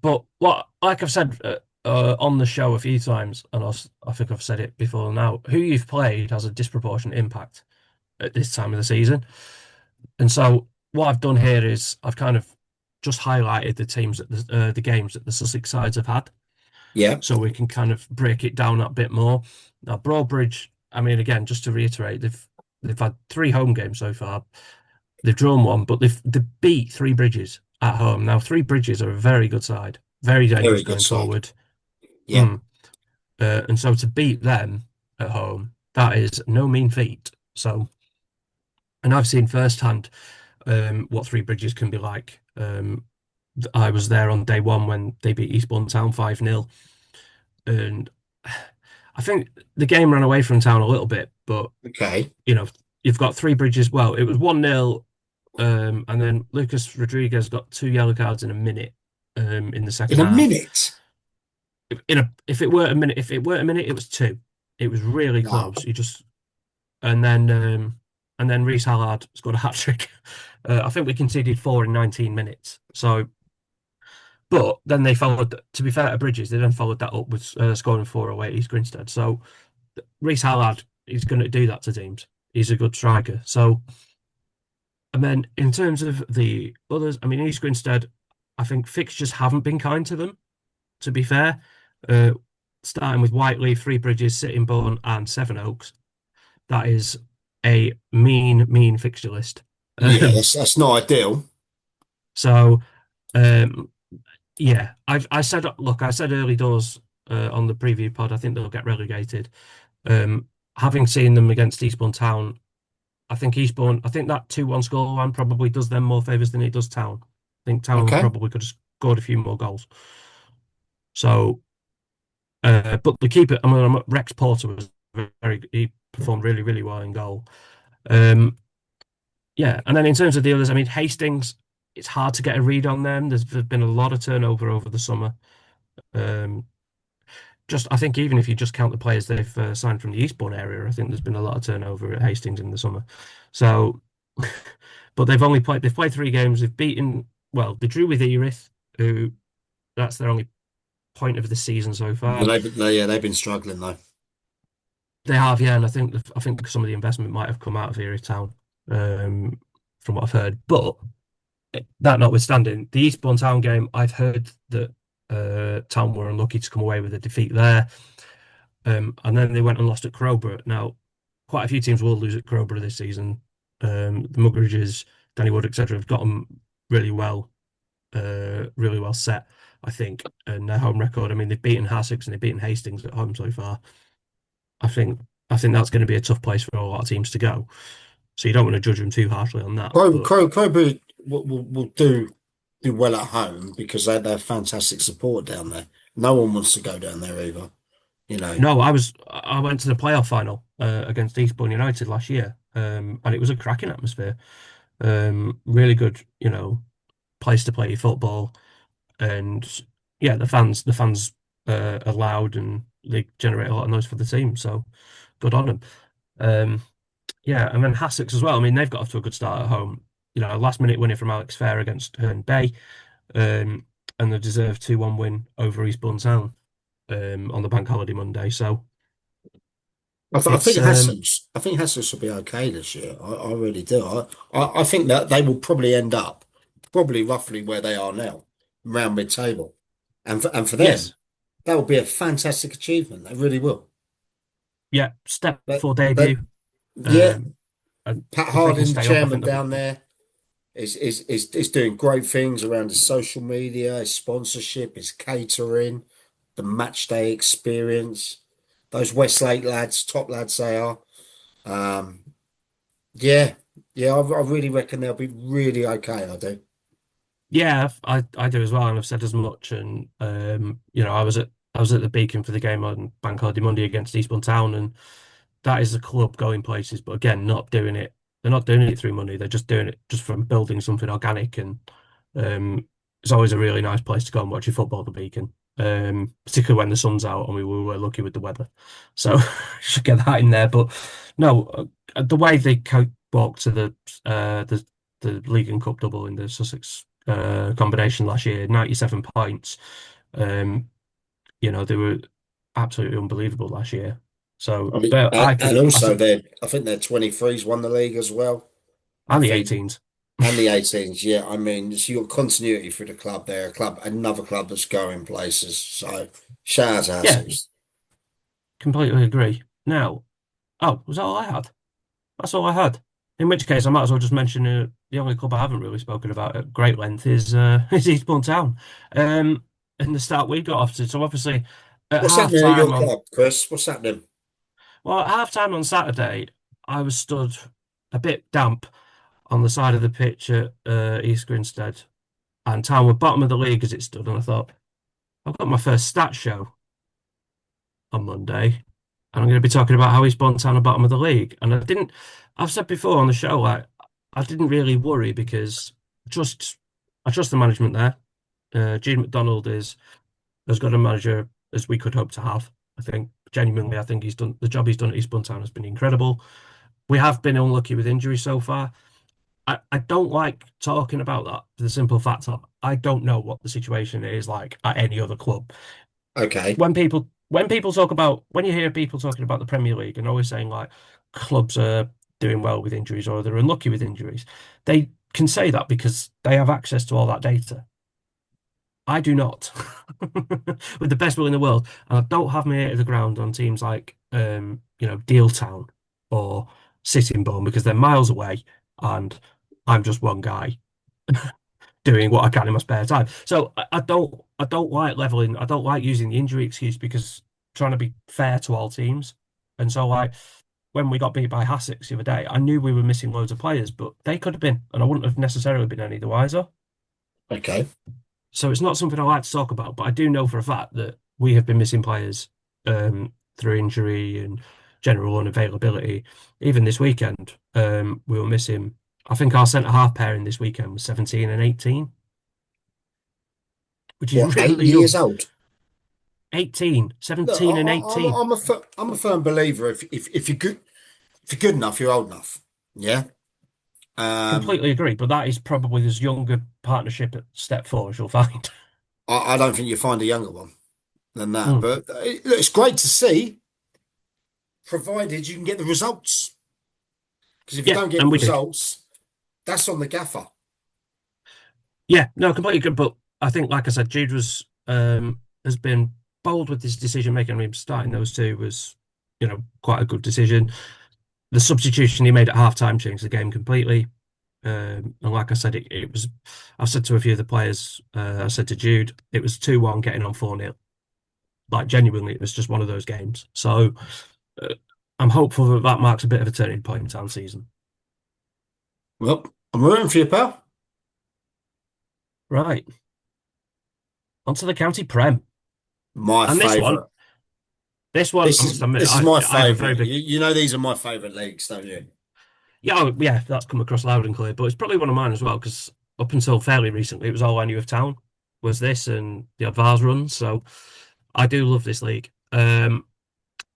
B: but like I've said on the show a few times, and I think I've said it before now, who you've played has a disproportionate impact at this time of the season. And so what I've done here is I've kind of just highlighted the teams that the games that the Sussex sides have had,
A: Yeah.
B: so we can kind of break it down a bit more. Now, Broadbridge, I mean, again, just to reiterate, they've had 3 home games so far. They've drawn one, but they beat Three Bridges at home. Now, Three Bridges are a very good side, very dangerous
A: Very good
B: going
A: side.
B: forward.
A: Yeah.
B: Mm. And so to beat them at home, that is no mean feat. So, and I've seen firsthand what Three Bridges can be like. I was there on day one when they beat Eastbourne Town 5-0, and I think the game ran away from Town a little bit, but
A: Okay.
B: you know, you've got Three Bridges. Well, it was 1-0, and then Lucas Rodriguez got 2 yellow cards in a minute in the second
A: In a
B: half.
A: minute.
B: If it were a minute, it was 2. It was really
A: No.
B: close. And then Reece Hallard scored a hat trick. I think we conceded 4 in 19 minutes. So, but then they followed. To be fair to Bridges, they then followed that up with scoring 4 away at East Grinstead. So Reece Hallard is going to do that to teams. He's a good striker. So, and then in terms of the others, I mean, East Grinstead, I think fixtures haven't been kind to them. To be fair, uh, starting with Whiteley, Three Bridges, Sittingbourne, and Sevenoaks. That is a mean, mean fixture list.
A: Yeah,
B: Um,
A: that's not ideal.
B: so, um, yeah, I said early doors on the preview pod, I think they'll get relegated. Having seen them against Eastbourne Town, I think that 2-1 scoreline probably does them more favours than it does Town. I think Town
A: Okay.
B: probably could have scored a few more goals. So, but the keeper, I mean, Rex Porter was he performed really, really well in goal. Um, yeah, and then in terms of the others, I mean, Hastings, it's hard to get a read on them. There's been a lot of turnover over the summer. Um, I think even if you just count the players they've signed from the Eastbourne area, I think there's been a lot of turnover at Hastings in the summer. So, but they've played 3 games. They drew with Erith, who that's their only point of the season so far.
A: They've been struggling though.
B: They have, yeah, and I think some of the investment might have come out of Erith Town, from what I've heard. But that notwithstanding, the Eastbourne Town game, I've heard that Town were unlucky to come away with a defeat there. And then they went and lost at Crowborough. Now, quite a few teams will lose at Crowborough this season. The Muggeridges, Danny Wood, etc., have got them really well set, I think. And their home record, I mean, they've beaten Hassocks and they've beaten Hastings at home so far. I think that's going to be a tough place for a lot of teams to go. So you don't want to judge them too harshly on that. But
A: Crowborough will do well at home because they have fantastic support down there. No one wants to go down there either. You know.
B: no, I went to the playoff final against Eastbourne United last year, and it was a cracking atmosphere. Really good, place to play your football, and yeah, the fans are loud and they generate a lot of noise for the team. So good on them. Um, yeah, and then Hassocks as well. I mean, they've got off to a good start at home. Last minute winning from Alex Fair against Herne Bay, um, and the deserved 2-1 win over Eastbourne Town on the bank holiday Monday. So
A: I
B: it's
A: think Hassels will be okay this year. I really do. I think that they will probably end up probably roughly where they are now, around mid-table, and for them
B: yes,
A: that will be a fantastic achievement. They really will.
B: yeah, step
A: But
B: for
A: but
B: debut.
A: yeah,
B: Um, and
A: Pat
B: if they can
A: Harding, the
B: stay up, I
A: chairman
B: think they'll be
A: down there, is doing great things around his social media, his sponsorship, his catering, the match day experience. Those Westlake lads, top lads they are. Um, yeah, yeah, I really reckon they'll be really okay. I do.
B: Yeah, I do as well, and I've said as much. And I was at the Beacon for the game on Bank Holiday Monday against Eastbourne Town, and that is a club going places. But again, not doing it. They're not doing it through money. They're just doing it just from building something organic, and it's always a really nice place to go and watch your football. The Beacon, particularly when the sun's out, and we were lucky with the weather, so should get that in there. But no, the way they walked to the League and Cup double in the Sussex combination last year, 97 points. Um, they were absolutely unbelievable last year. So,
A: I mean,
B: but
A: and also I think their 23s won the league as well. I
B: and the
A: think,
B: 18s.
A: and the 18s. Yeah, I mean, so you've got continuity for the club there, another club that's going places. So shout out to
B: Yeah,
A: Hassels.
B: completely agree. Now, oh, was that all I had? That's all I had. In which case, I might as well just mention the only club I haven't really spoken about at great length is is Eastbourne Town. Um, and the start we got off to. So obviously, at
A: What's
B: half
A: happening at your
B: time on
A: club, Chris? What's happening?
B: well, at half time on Saturday, I was stood a bit damp on the side of the pitch at East Grinstead, and Town were bottom of the league as it stood. And I thought, I've got my first stat show on Monday, and I'm going to be talking about how Eastbourne Town are bottom of the league. And I've said before on the show, like, I didn't really worry because just I trust the management there. Gene McDonald is as good a manager as we could hope to have. I think genuinely, I think he's done the job he's done at Eastbourne Town has been incredible. We have been unlucky with injuries so far. I don't like talking about that for the simple fact that I don't know what the situation is like at any other club.
A: Okay,
B: When people talk about when you hear people talking about the Premier League and always saying like clubs are doing well with injuries or they're unlucky with injuries, they can say that because they have access to all that data. I do not, with the best will in the world, and I don't have my ear to the ground on teams like Deal Town or Sittingbourne because they're miles away, and I'm just one guy doing what I can in my spare time. So I don't like leveling. I don't like using the injury excuse because trying to be fair to all teams. And so like when we got beat by Hassocks the other day, I knew we were missing loads of players, but they could have been, and I wouldn't have necessarily been any the wiser.
A: okay.
B: So it's not something I like to talk about, but I do know for a fact that we have been missing players through injury and general unavailability. Even this weekend, we were missing. I think our centre half pairing this weekend was 17 and 18, which is
A: What, eight
B: really
A: years
B: young.
A: old?
B: 18,
A: Look,
B: 17 and 18.
A: I'm a firm believer. If you're good, if you're good enough, you're old enough. Yeah. Um,
B: Completely agree, but that is probably as young a partnership at step four as you'll find.
A: I don't think you find a younger one than that.
B: Mm.
A: But look, it's great to see, provided you can get the results. Because if you
B: Yeah,
A: don't get the
B: and we did.
A: results, that's on the gaffer.
B: Yeah, no, completely good. But I think, like I said, Jude has been bold with his decision making. I mean, starting those two was, quite a good decision. The substitution he made at halftime changed the game completely. And like I said, it was. I've said to a few of the players, I said to Jude, it was 2-1 getting on 4-0. Like genuinely, it was just one of those games. So uh, I'm hopeful that that marks a bit of a turning point in town season.
A: Well, I'm rooting for you, pal.
B: Right, onto the county prem,
A: My
B: and this one,
A: favourite.
B: this one, I must admit,
A: This is
B: I
A: my
B: I have a very
A: favourite.
B: big.
A: You know these are my favourite leagues, don't you?
B: Yeah, oh, yeah, that's come across loud and clear, but it's probably one of mine as well because up until fairly recently, it was all I knew of town. was this and the Vars run. So I do love this league.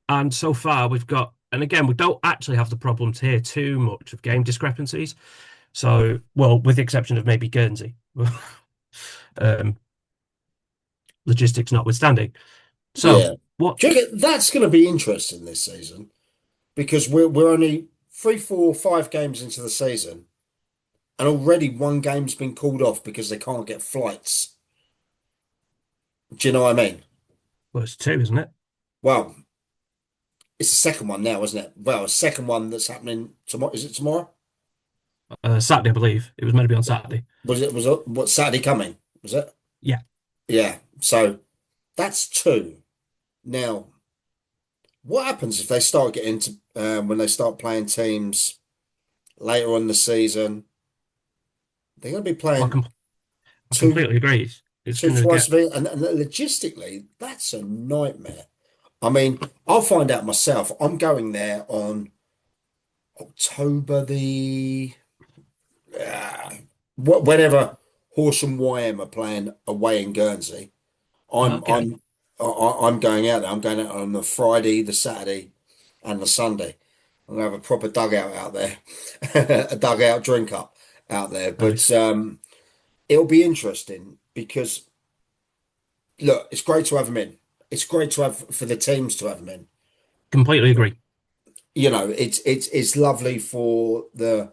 B: And so far we've got, and again, we don't actually have the problems here too much of game discrepancies. So, well, with the exception of maybe Guernsey, um, logistics notwithstanding. So,
A: Yeah.
B: what?
A: Do you reckon that's going to be interesting this season because we're only three, four, 5 games into the season, and already one game's been called off because they can't get flights. Do you know what I mean?
B: Well, it's two, isn't it?
A: Well, it's the second one now, isn't it? Well, a second one that's happening tomorrow. Is it tomorrow?
B: Saturday, I believe it was meant to be on Saturday.
A: Was it what Saturday coming? Was it?
B: Yeah.
A: Yeah. So that's two. Now, what happens if they start getting to when they start playing teams later on in the season? They're going to be
B: Well,
A: playing
B: I
A: two
B: completely agree. It's
A: two
B: going to
A: twice
B: get
A: a week, and logistically, that's a nightmare. I mean, I'll find out myself. I'm going there on October the whenever Horsham YM are playing away in Guernsey. I'm
B: okay.
A: I'm I'm going out there. I'm going out on the Friday, the Saturday, and the Sunday. I'm gonna have a proper dugout out there, a dugout drink up out there. But
B: Nice.
A: it'll be interesting because look, it's great to have them in. It's great to have for the teams to have them in.
B: Completely agree.
A: You know, it's lovely for the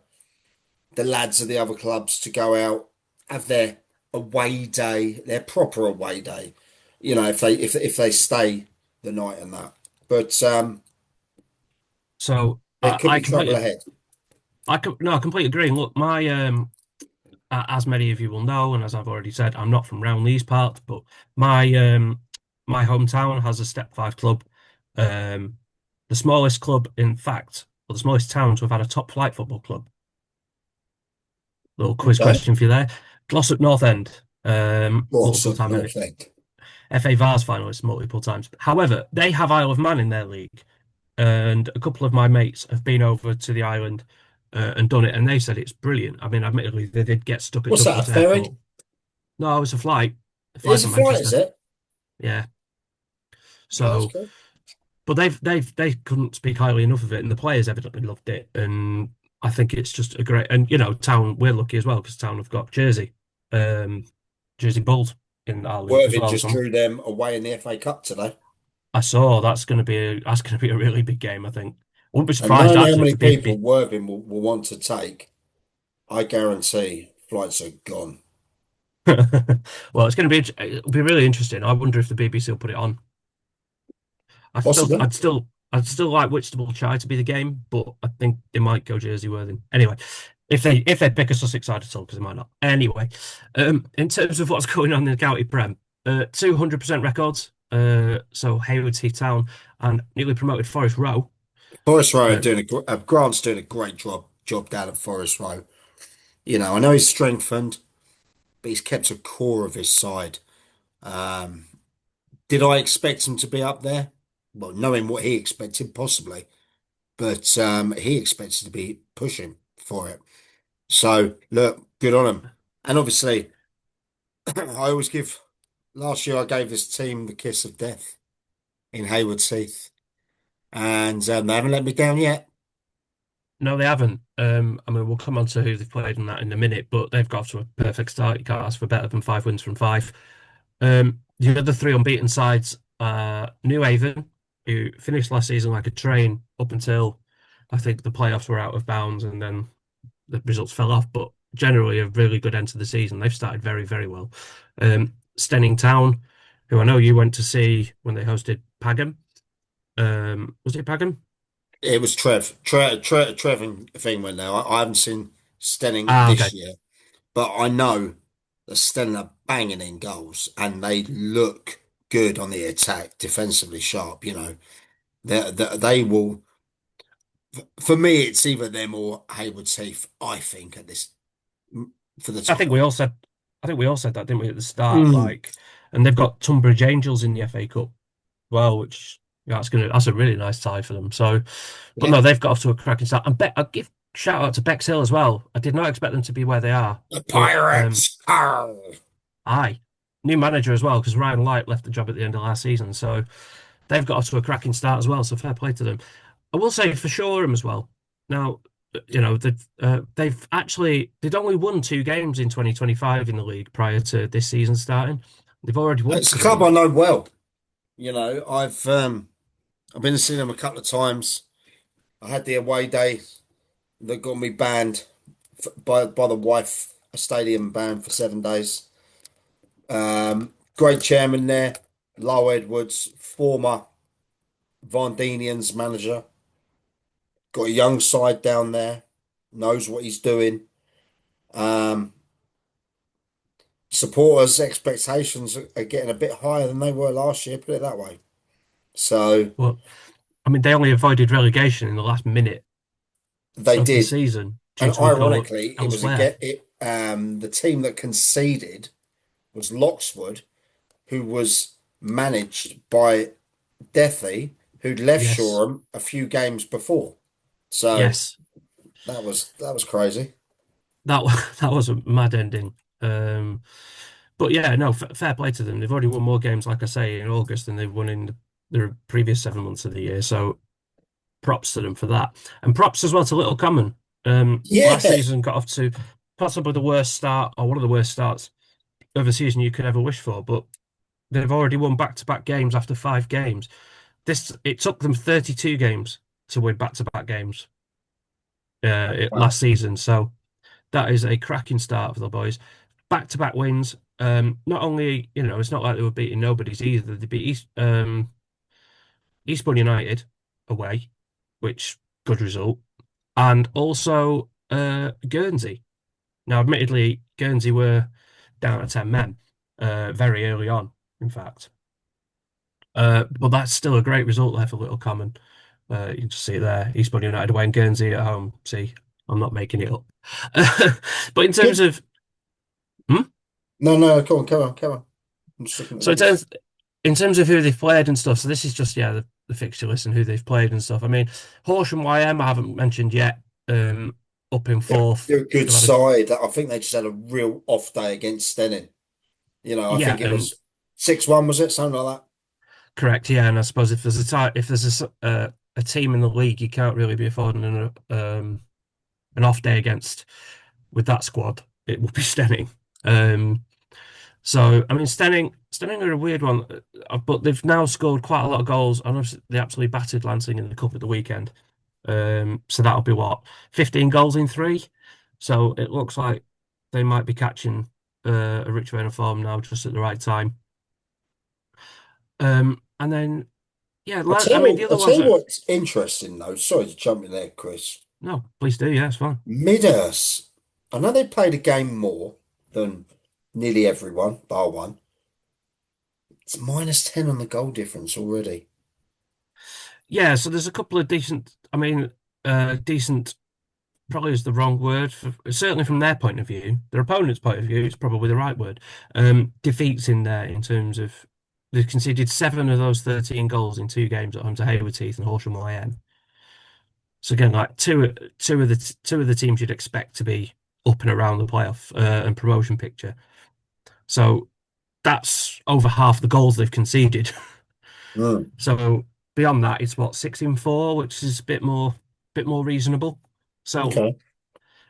A: lads of the other clubs to go out, have their away day, their proper away day. You know, if they stay the night and that. But
B: So
A: there could
B: I
A: be trouble
B: completely,
A: ahead.
B: no, I completely agree. And look, as many of you will know, and as I've already said, I'm not from round these parts, but my my hometown has a Step Five club. Um, the smallest club, in fact, or the smallest town to have had a top flight football club. Little quiz
A: Okay.
B: question for you there. Glossop North End,
A: Lots
B: multiple
A: of
B: time
A: North End.
B: FA Vars finalists multiple times. However, they have Isle of Man in their league, and a couple of my mates have been over to the island and done it, and they said it's brilliant. I mean, admittedly, they did get stuck at
A: What's that, a
B: Douglas
A: ferry?
B: Airport. No, it was a
A: It
B: flight
A: is a
B: from
A: flight, is
B: Manchester.
A: it?
B: Yeah.
A: Oh, that's
B: So,
A: cool.
B: but they couldn't speak highly enough of it, and the players evidently loved it. And I think it's just a great, and Town, we're lucky as well because Town have got um, Jersey Bulls in our league as
A: Worthing
B: well.
A: just
B: So
A: drew them away in the FA Cup today.
B: I saw that's going to be a really big game. I think. I wouldn't be
A: And
B: surprised
A: knowing how
B: actually if
A: many
B: the
A: people
B: BB.
A: Worthing will want to take, I guarantee flights are gone.
B: Well, it's going to be it'll be really interesting. I wonder if the BBC will put it on.
A: Possibly.
B: I'd still like Whitstable Chai to be the game, but I think they might go Jersey Worthing. Anyway, if they pick a Sussex side at all, because they might not. Anyway, in terms of what's going on in the county prem, 200% records. So Haywards Heath Town and newly promoted Forest Row.
A: Forest Row are
B: Uh,
A: doing Grant's doing a great job down at Forest Row. You know, I know he's strengthened, but he's kept a core of his side. Um, did I expect him to be up there? Well, knowing what he expected, possibly, but he expected to be pushing for it. So look, good on him. And obviously, I always give. Last year, I gave this team the kiss of death in Hayward Heath, and they haven't let me down yet.
B: no, they haven't. I mean, we'll come on to who they've played in that in a minute, but they've got off to a perfect start. You can't ask for better than 5 wins from five. The other three unbeaten sides are New Haven, who finished last season like a train up until I think the playoffs were out of bounds and then the results fell off. But generally, a really good end to the season. They've started very, very well. Stenning Town, who I know you went to see when they hosted Pagham. Was it Pagham?
A: It was Trev and thing went there. I haven't seen Stenning
B: Ah,
A: this
B: okay.
A: year, but I know that Stenning are banging in goals and they look good on the attack, defensively sharp. You know, they will. For me, it's either them or Hayward Heath. I think at this for the
B: I think
A: title.
B: we all said, I think we all said that, didn't we, at the start?
A: Mm.
B: Like, and they've got Tunbridge Angels in the FA Cup, well, which that's a really nice tie for them. So, but
A: Yeah,
B: no, they've got off to a cracking start. And I'll give shout out to Bexhill Hill as well. I did not expect them to be where they are,
A: the
B: but
A: Pirates. Arr.
B: aye. new manager as well, because Ryan Light left the job at the end of last season. So they've got off to a cracking start as well. So fair play to them. I will say for Shoreham as well. Now, they'd only won 2 games in 2025 in the league prior to this season starting. They've already won
A: It's a club I
B: three.
A: know well. I've been to see them a couple of times. I had the away day that got me banned by the wife, a stadium ban for 7 days. Great chairman there, Low Edwards, former Vardinians manager. Got a young side down there, knows what he's doing. Um, Supporters' expectations are getting a bit higher than they were last year, put it that way. So
B: Well, I mean, they only avoided relegation in the last minute
A: they
B: of the
A: did.
B: season due
A: And
B: to a goal
A: ironically, it was
B: elsewhere.
A: again the team that conceded was Loxwood, who was managed by Deathy, who'd left
B: Yes,
A: Shoreham a few games before. So
B: yes,
A: that was crazy.
B: that was a mad ending. Um, but yeah, no, fair play to them. They've already won more games, like I say, in August than they've won in the previous 7 months of the year. So props to them for that, and props as well to Little Common. Last
A: Yeah.
B: season got off to possibly the worst start, or one of the worst starts of a season you could ever wish for, but they've already won back-to-back games after 5 games. It took them 32 games to win back-to-back games
A: Wow.
B: last season. So that is a cracking start for the boys. Back-to-back wins. Not only, it's not like they were beating nobodies either. They beat Eastbourne United away, which good result, and also Guernsey. Now, admittedly, Guernsey were down to 10 men very early on, in fact. But that's still a great result there for Little Common. You can just see it there. Eastbourne United away and Guernsey at home. See, I'm not making it up. But in terms
A: Good.
B: of, hmm?
A: No, no, come on, come on, come on. I'm just looking at
B: So
A: the list.
B: in terms of who they've played and stuff. So this is just the fixture list and who they've played and stuff. I mean, Horsham YM I haven't mentioned yet. Up in fourth.
A: They're a good
B: They've had a
A: side. I think they just had a real off day against Stenning. I
B: yeah,
A: think it
B: and
A: was 6-1, was it? Something like
B: correct, yeah. And I suppose if there's a team in the league, you can't really be affording an off day against with that squad. It would be Stenning. Um, So, I mean, Stenning are a weird one, but they've now scored quite a lot of goals. And obviously they absolutely battered Lancing in the cup at the weekend. So that'll be what, 15 goals in three. So it looks like they might be catching a rich vein of form now, just at the right time. And then, yeah, I mean, the
A: I
B: other
A: tell
B: ones
A: you
B: are
A: what's interesting though. Sorry to jump in there, Chris.
B: no, please do. Yeah, it's fine.
A: Midhurst. I know they played a game more than nearly everyone, bar one. It's -10 on the goal difference already.
B: Yeah, so there's a couple of decent. I mean, decent probably is the wrong word certainly from their point of view. Their opponent's point of view is probably the right word. Defeats in there in terms of they've conceded 7 of those 13 goals in 2 games at home to Hayward Heath and Horsham YM. So again, like two of the teams you'd expect to be up and around the playoff and promotion picture. So that's over half the goals they've conceded.
A: Mm,
B: So beyond that, it's what 6 in 4, which is a bit more reasonable. So
A: okay.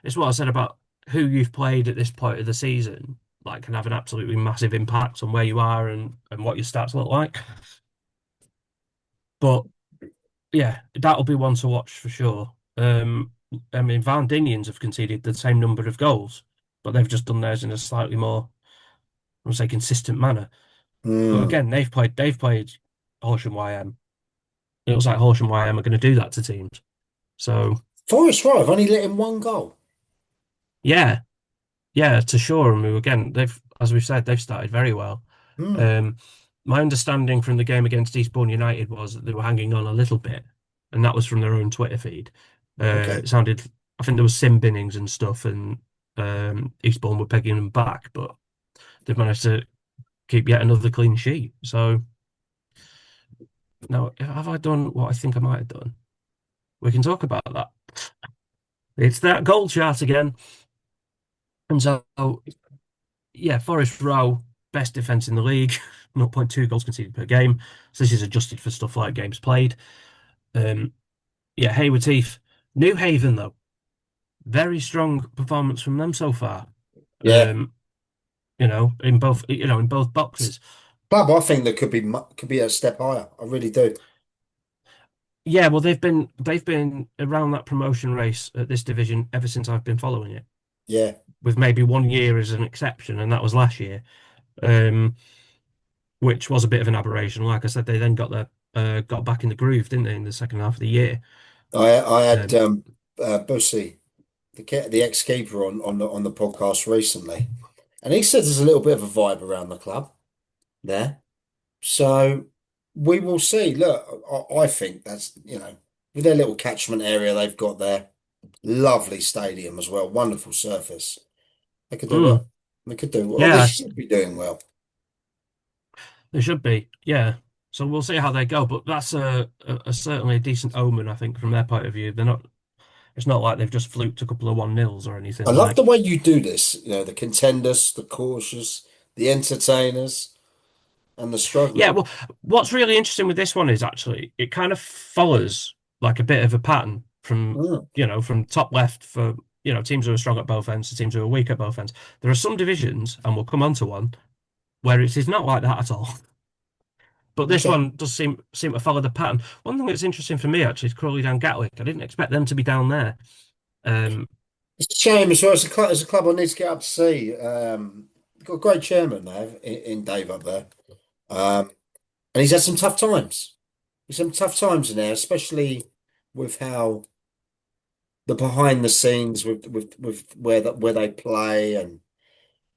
B: it's what I said about who you've played at this point of the season, like can have an absolutely massive impact on where you are and what your stats look like. But yeah, that'll be one to watch for sure. I mean, Van Dinians have conceded the same number of goals, but they've just done theirs in a slightly more, I would say, consistent manner. But
A: Mm.
B: again, they've played Horsham YM. It looks like Horsham YM are going to do that to teams. So
A: Forest Row have only let in one goal.
B: yeah, yeah, to Shoreham, who again, as we've said, they've started very well.
A: Mm,
B: Um, my understanding from the game against Eastbourne United was that they were hanging on a little bit, and that was from their own Twitter feed.
A: okay.
B: It sounded, I think there was sim binnings and stuff, and Eastbourne were pegging them back, but they've managed to keep yet another clean sheet. So now, have I done what I think I might have done? We can talk about that. It's that goal chart again, and so yeah, Forest Row. best defense in the league, 0.2 goals conceded per game. So this is adjusted for stuff like games played. Um, yeah, Hayward Heath. New Haven, though, very strong performance from them so far.
A: Yeah.
B: Um, in both boxes.
A: Club, I think that could be a step higher. I really do.
B: Yeah, well, they've been around that promotion race at this division ever since I've been following it,
A: Yeah.
B: with maybe 1 year as an exception, and that was last year, um, which was a bit of an aberration. Like I said, they then got back in the groove, didn't they, in the second half of the year?
A: I had
B: Um,
A: Bussy, the ex-keeper on the podcast recently, and he said there's a little bit of a vibe around the club there. So we will see. Look, I think that's, with their little catchment area they've got there, lovely stadium as well, wonderful surface. They could do
B: mm,
A: well. They could do well. They
B: yeah,
A: should be doing well.
B: they should be. Yeah. So we'll see how they go, but that's a certainly a decent omen, I think, from their point of view. They're not. It's not like they've just fluked a couple of 1-0s or anything
A: I love the
B: like.
A: way you do this. The contenders, the cautious, the entertainers, and the
B: Yeah,
A: struggling.
B: well, what's really interesting with this one is actually it kind of follows like a bit of a pattern from,
A: Mm,
B: from top left for, teams who are strong at both ends to teams who are weak at both ends. There are some divisions, and we'll come on to one, where it is not like that at all. But this
A: okay.
B: one does seem to follow the pattern. One thing that's interesting for me actually is Crawley down Gatwick. I didn't expect them to be down there. Um,
A: It's a shame as well. As a club, I need to get up to see. Got a great chairman there in Dave up there. Um, and he's had some tough times. He's had some tough times in there, especially with how the behind the scenes with where they play and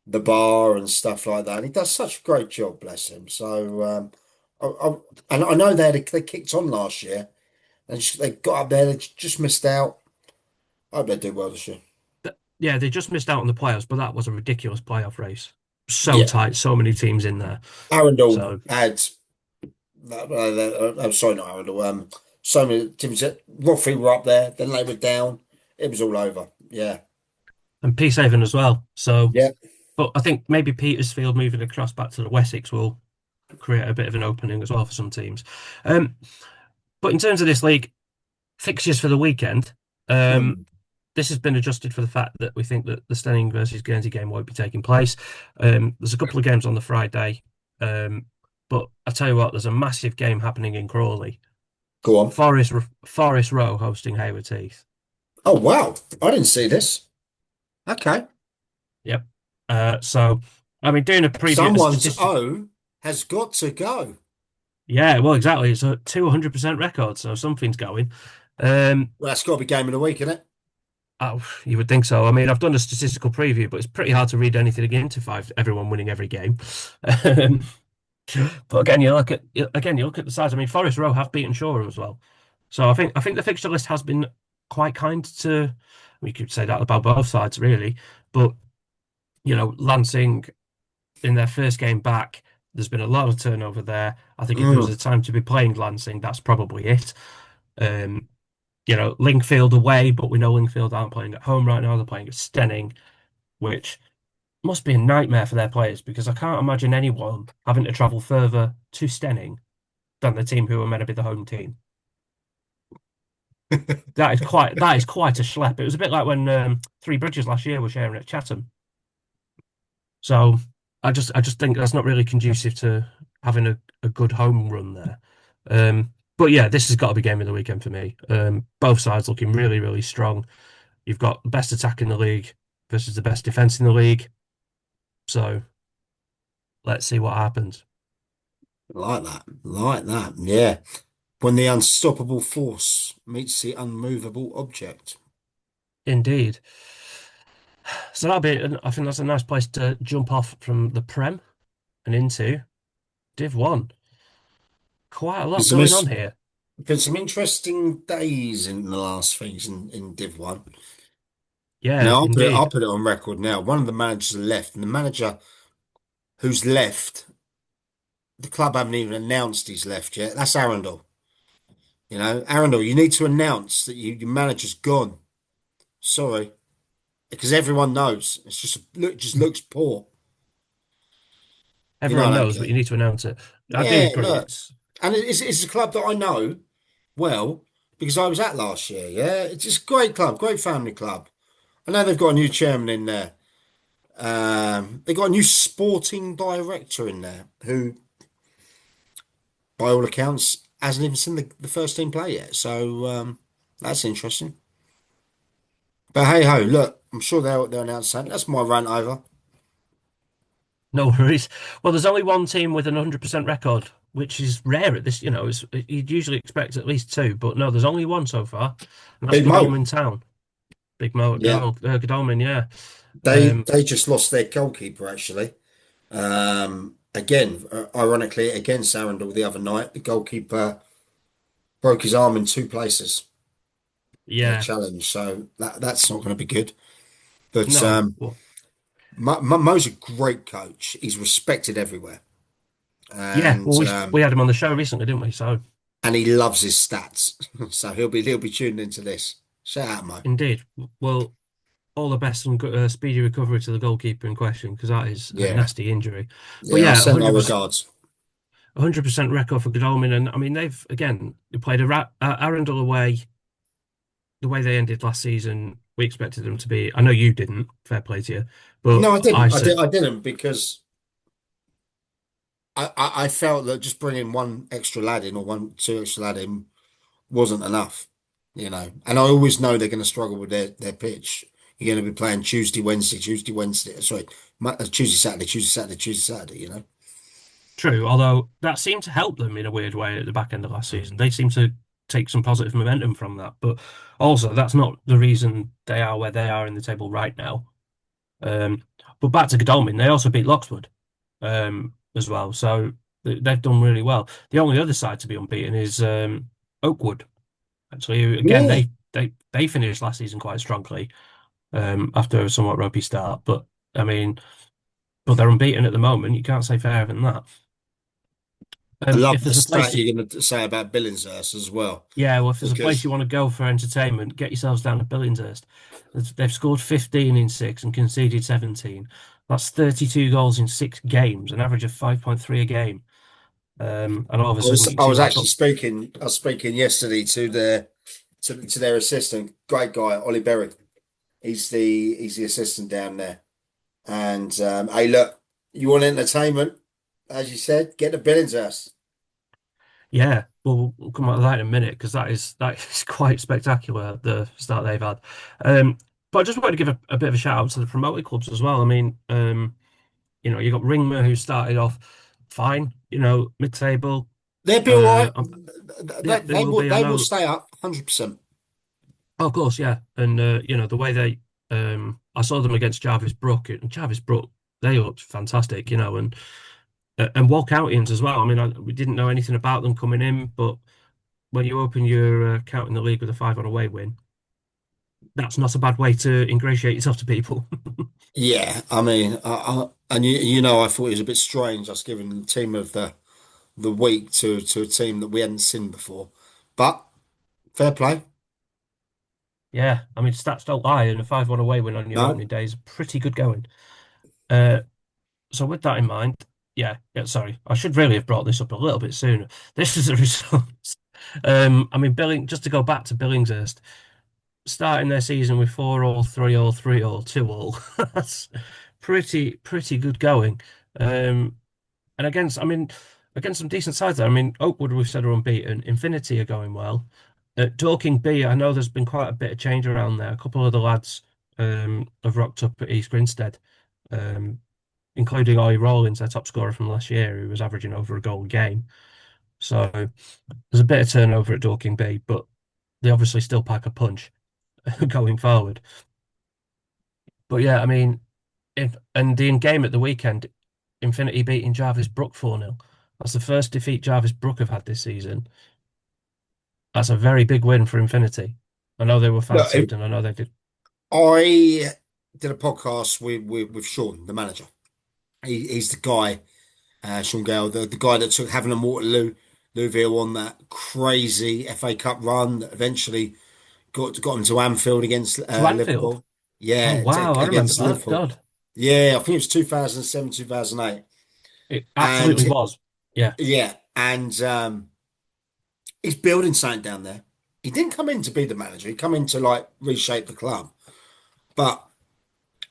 A: the bar and stuff like that. And he does such a great job, bless him. So and I know they kicked on last year and they got up there. They just missed out. I hope they do well this year.
B: yeah, they just missed out on the playoffs, but that was a ridiculous playoff race. So
A: Yeah,
B: tight, so many teams in there.
A: Arundel
B: So
A: had. I'm sorry, not Arundel. So many teams. Roffey were up there. Then they were down. It was all over. Yeah,
B: and Peacehaven as well. So,
A: yeah.
B: but I think maybe Petersfield moving across back to the Wessex will create a bit of an opening as well for some teams. Um, but in terms of this league, fixtures for the weekend, um,
A: Mm.
B: this has been adjusted for the fact that we think that the Stenning versus Guernsey game won't be taking place. There's a couple of games on the Friday, um, but I tell you what, there's a massive game happening in Crawley.
A: Go on.
B: Forest Row hosting Hayward Heath.
A: Oh wow, I didn't see this. Okay.
B: Yep. So, I mean, doing a preview, a
A: Someone's
B: statistic.
A: O has got to go.
B: Yeah, well, exactly. It's a 200% record, so something's going. Um,
A: Well, that's got to be game of the week, isn't it?
B: oh, you would think so. I mean, I've done a statistical preview, but it's pretty hard to read anything into five. Everyone winning every game. Um, but again, you look at the size. I mean, Forest Row have beaten Shoreham as well, so I think the fixture list has been quite kind to. We could say that about both sides, really. But Lancing in their first game back, there's been a lot of turnover there. I think if there was
A: Mm.
B: a time to be playing Lancing, that's probably it. Um, Lingfield away, but we know Lingfield aren't playing at home right now. They're playing at Stenning, which must be a nightmare for their players because I can't imagine anyone having to travel further to Stenning than the team who are meant to be the home team. That is quite a schlep. It was a bit like when Three Bridges last year were sharing at Chatham. So I just think that's not really conducive to having a good home run there. But yeah, this has got to be game of the weekend for me. Both sides looking really, really strong. You've got the best attack in the league versus the best defense in the league. So let's see what happens.
A: Like that. Like that. Yeah. When the unstoppable force meets the unmovable object.
B: Indeed. So I think that's a nice place to jump off from the Prem and into Div 1. Quite a lot
A: There's some,
B: going on here.
A: been some interesting days in the last things in Div 1.
B: Yeah,
A: Now I'll
B: indeed.
A: put it on record now. One of the managers left, and the manager who's left, the club haven't even announced he's left yet. That's Arundel. Arundel, you need to announce that your manager's gone. Sorry, because everyone knows. It just looks poor. You know
B: Everyone
A: I don't
B: knows, but
A: care.
B: you need to announce it. I do
A: Yeah,
B: agree.
A: look,
B: It's
A: and it's a club that I know well because I was at last year. Yeah, it's just a great club, great family club. I know they've got a new chairman in there. They've got a new sporting director in there who, by all accounts, hasn't even seen the first team play yet. So that's interesting. But hey ho, look, I'm sure they'll announce something. That's my rant over.
B: no worries. Well, there's only one team with an 100% record, which is rare at this. You'd usually expect at least two, but no, there's only one so far, and that's
A: Big Mo.
B: Godalming Town. Big Mo at
A: Yeah,
B: goal, Godalming, yeah.
A: they
B: Um,
A: they just lost their goalkeeper actually. Again, ironically, against Arundel the other night, the goalkeeper broke his arm in two places in a
B: yeah,
A: challenge, so that's not going to be good. But
B: no, well,
A: Mo's a great coach. He's respected everywhere,
B: yeah,
A: and
B: well, we had him on the show recently, didn't we? So,
A: he loves his stats. So he'll be tuned into this. Shout out, Mo.
B: indeed, well, all the best and speedy recovery to the goalkeeper in question because that is a
A: Yeah,
B: nasty injury. But
A: yeah. I'll
B: yeah,
A: send my regards.
B: 100% record for Godalming, and I mean they played Arundel away the way they ended last season. We expected them to be. I know you didn't. Fair play to you, but
A: No, I
B: I
A: didn't.
B: said
A: I didn't because I felt that just bringing one extra lad in or one two extra lad in wasn't enough, you know. And I always know they're going to struggle with their pitch. You're going to be playing Tuesday, Wednesday, Tuesday, Wednesday. Sorry, Tuesday, Saturday, Tuesday, Saturday, Tuesday, Saturday. You know.
B: true. Although that seemed to help them in a weird way at the back end of last season. They seemed to take some positive momentum from that, but also that's not the reason they are where they are in the table right now. Um, but back to Godalming, they also beat Loxwood as well. So they've done really well. The only other side to be unbeaten is Oakwood. Actually, who, again,
A: Yeah,
B: they finished last season quite strongly after a somewhat ropey start. But I mean, but they're unbeaten at the moment. You can't say fairer than that.
A: I love
B: If
A: the
B: there's a place
A: stat
B: to,
A: you're going to say about Billingshurst as well,
B: yeah, well, if there's a place
A: because
B: you want to go for entertainment, get yourselves down to Billingshurst. They've scored 15 in six and conceded 17. That's 32 goals in 6 games, an average of 5.3 a game. And all of a
A: I
B: sudden,
A: was
B: you can
A: I
B: see
A: was
B: why.
A: actually speaking. I was speaking yesterday to their assistant, great guy, Ollie Berry. He's the assistant down there. And hey, look, you want entertainment, as you said, get the Billingshurst.
B: Yeah, well, we'll come on to that in a minute because that is quite spectacular the start they've had. But I just wanted to give a bit of a shout out to the promoted clubs as well. I mean, you got Ringmer who started off fine, mid-table.
A: They'll be all right.
B: Um, yeah, they
A: They
B: will
A: will
B: be. I
A: they will
B: know.
A: stay up 100%.
B: Oh, of course, yeah, and the way I saw them against Jarvis Brook, and Jarvis Brook, they looked fantastic, and Walkoutians as well. I mean, we didn't know anything about them coming in, but when you open your account in the league with a 5 on away win, that's not a bad way to ingratiate yourself to people.
A: Yeah, I mean, and I thought it was a bit strange us giving the team of the week to a team that we hadn't seen before. But fair play.
B: Yeah, I mean, stats don't lie, and a 5-1 away win on your
A: No,
B: opening day is pretty good going. Uh, so with that in mind, yeah, sorry, I should really have brought this up a little bit sooner. This is the results. I mean, just to go back to Billingshurst, starting their season with 4-all, 3-all, 3-all, 2-all. That's pretty good going. Um, And against some decent sides there. I mean, Oakwood, we've said are unbeaten. Infinity are going well. Dorking B, I know there's been quite a bit of change around there. A couple of the lads have rocked up at East Grinstead, um, including Ollie Rawlins, their top scorer from last year, who was averaging over a goal a game. So there's a bit of turnover at Dorking B, but they obviously still pack a punch going forward. But yeah, I mean, if and the game at the weekend, Infinity beating Jarvis Brook 4-0. That's the first defeat Jarvis Brook have had this season. That's a very big win for Infinity. I know they were
A: look,
B: fancied, and I know they did.
A: I did a podcast with Sean, the manager. He's the guy, Sean Gale, the guy that took Havant and Waterloo, Louisville on that crazy FA Cup run that eventually got him to Anfield against
B: To Anfield.
A: Liverpool.
B: Oh
A: Yeah,
B: wow, I remember
A: against
B: that.
A: Liverpool.
B: God.
A: Yeah, I think it was 2007, 2008.
B: It
A: And
B: absolutely was. Yeah.
A: yeah, and he's building something down there. He didn't come in to be the manager. He come in to like reshape the club, but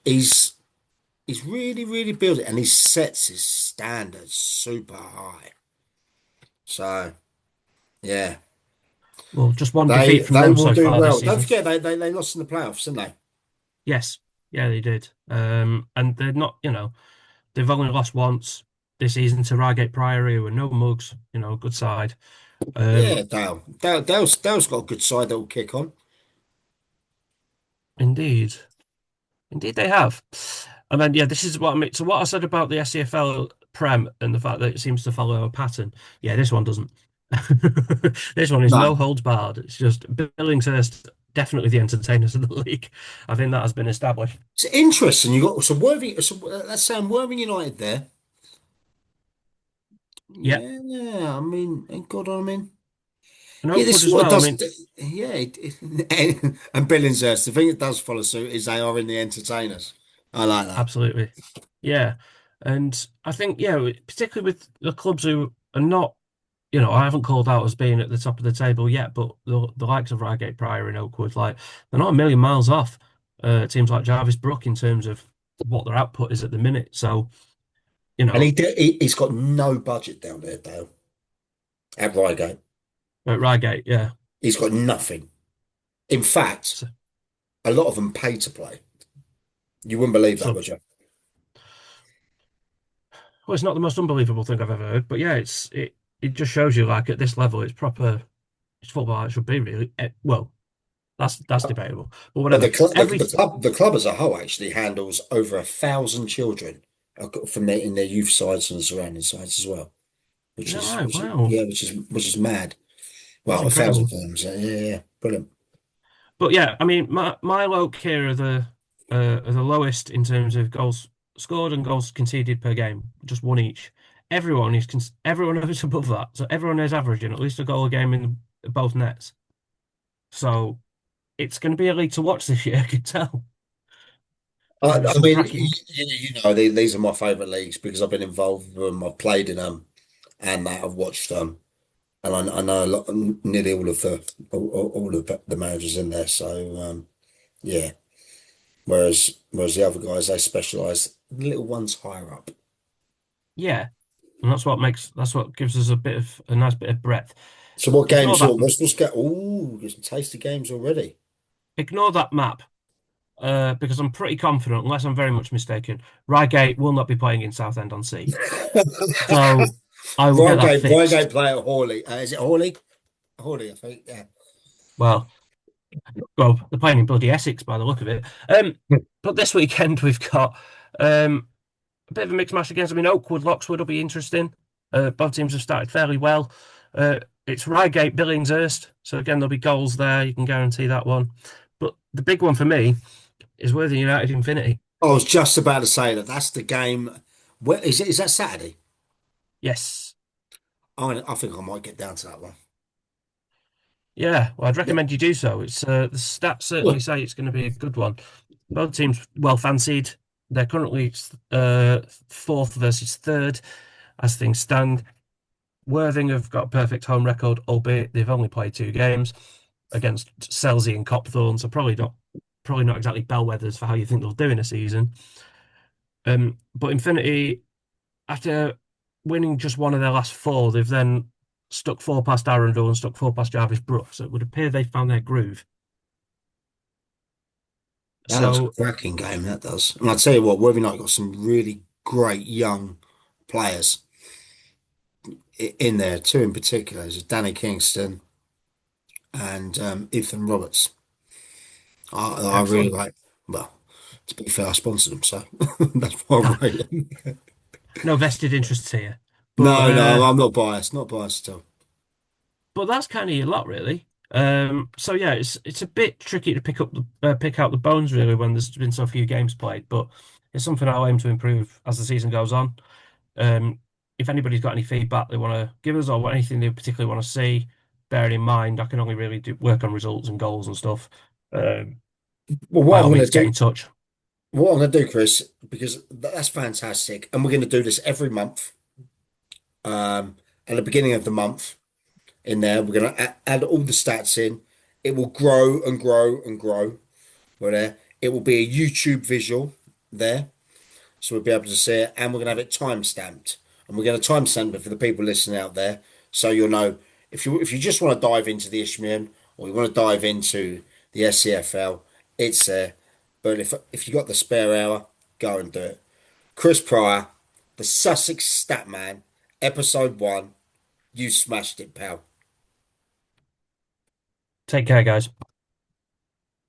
A: he's he's really, really building, and he sets his standards super high. So yeah,
B: Well, just one
A: they
B: defeat from
A: they
B: them
A: will
B: so
A: do
B: far this
A: well. Don't
B: season.
A: forget they lost in the playoffs, didn't they?
B: Yes. Yeah, they did. And they're not, they've only lost once this season to Reigate Priory, who are no mugs, good side.
A: Yeah,
B: Um,
A: Dale's got a good side that will kick on.
B: indeed. Indeed, they have. And then, yeah, this is what I mean. So, what I said about the SCFL Prem and the fact that it seems to follow a pattern, yeah, this one doesn't. This one is no
A: No,
B: holds barred. It's just Billingshurst, definitely the entertainers of the league. I think that has been established.
A: it's interesting. You got so Worthing. So that's saying Worthing United there.
B: Yeah,
A: Yeah, I mean, thank God, I mean,
B: and
A: yeah, this
B: Oakwood
A: is
B: as
A: what it
B: well. I
A: does.
B: mean,
A: Yeah, and Billingshurst. The thing that does follow suit is they are in the entertainers. I like that.
B: absolutely. Yeah. And I think, yeah, particularly with the clubs who are not, I haven't called out as being at the top of the table yet, but the likes of Reigate Pryor and Oakwood, like, they're not a million miles off teams like Jarvis Brook in terms of what their output is at the minute. So, you
A: And
B: know,
A: he's got no budget down there, Dale, at Reigate.
B: at Reigate, yeah.
A: He's got nothing. In fact,
B: So,
A: a lot of them pay to play. You wouldn't believe that,
B: so
A: would you?
B: well, it's not the most unbelievable thing I've ever heard, but yeah, it just shows you like at this level, it's proper, it's football how it should be, really. Well, that's debatable, but
A: But
B: whatever. Every
A: the club as a whole actually handles over 1,000 children from their in their youth sides and surrounding sides as well,
B: Is that right? Wow,
A: yeah, which is mad.
B: that's
A: Well, 1,000
B: incredible.
A: times, yeah, yeah, yeah, brilliant.
B: But yeah, I mean, my low here are the lowest in terms of goals scored and goals conceded per game, just one each. Everyone is above that, so everyone is averaging at least a goal a game in both nets. So it's going to be a league to watch this year. I can tell.
A: I
B: Some
A: mean,
B: cracking.
A: these are my favourite leagues because I've been involved with them, I've played in them, and that I've watched them, and I know nearly all of the managers in there. So yeah. Whereas the other guys they specialise little ones higher up.
B: Yeah, and that's what gives us a nice bit of breadth.
A: So what
B: Ignore
A: games?
B: that
A: What's get? Oh, there's some tasty games already.
B: ignore that map. Because I'm pretty confident, unless I'm very much mistaken, Reigate will not be playing in Southend-on-Sea. So I will get that
A: Reigate
B: fixed.
A: play at Hawley. Is it Hawley? Hawley, I think. Yeah.
B: Well, they're playing in bloody Essex by the look of it. But this weekend we've got a bit of a mixed match against. I mean, Oakwood, Loxwood will be interesting. Both teams have started fairly well. It's Reigate, Billingshurst. So again, there'll be goals there. You can guarantee that one. But the big one for me is Worthing United Infinity.
A: I was just about to say that that's the game. Where is it? Is that Saturday?
B: Yes.
A: I think I might get down to that one.
B: Yeah, well, I'd
A: Yeah.
B: recommend you do so. It's the stats certainly
A: Well,
B: say it's going to be a good one. Both teams well fancied. They're currently fourth versus third as things stand. Worthing have got a perfect home record, albeit they've only played two games against Selsey and Copthorne, so probably not exactly bellwethers for how you think they'll do in a season. But Infinity, after winning just one of their last four, they've then stuck four past Arundel and stuck four past Jarvis Brook. So it would appear they found their groove.
A: that looks a
B: So
A: cracking game. That does. And I tell you what, Worthing United got some really great young players in there. Two in particular, is Danny Kingston and Ethan Roberts. I really
B: excellent.
A: like. Well, to be fair, I sponsored them, so that's why I
B: No,
A: rate them.
B: no vested interests here. But
A: No, no, I'm not biased. Not biased at all.
B: but that's kind of your lot, really. So yeah, it's a bit tricky to pick out the bones really when there's been so few games played, but it's something I'll aim to improve as the season goes on. Um, if anybody's got any feedback they want to give us or anything they particularly want to see, bearing in mind I can only really work on results and goals and stuff. Um,
A: Well,
B: by all means, get in touch.
A: what I'm going to do, Chris, because that's fantastic, and we're going to do this every month. At the beginning of the month in there. We're going to add all the stats in. It will grow and grow and grow. We're there. It will be a YouTube visual there. So we'll be able to see it. And we're going to have it time stamped. And we're going to timestamp it for the people listening out there. So you'll know if you just want to dive into the Isthmian or you want to dive into the SCFL, it's there. But if you got the spare hour, go and do it. Chris Prior, the Sussex Statman, episode 1. You smashed it, pal.
B: Take care, guys.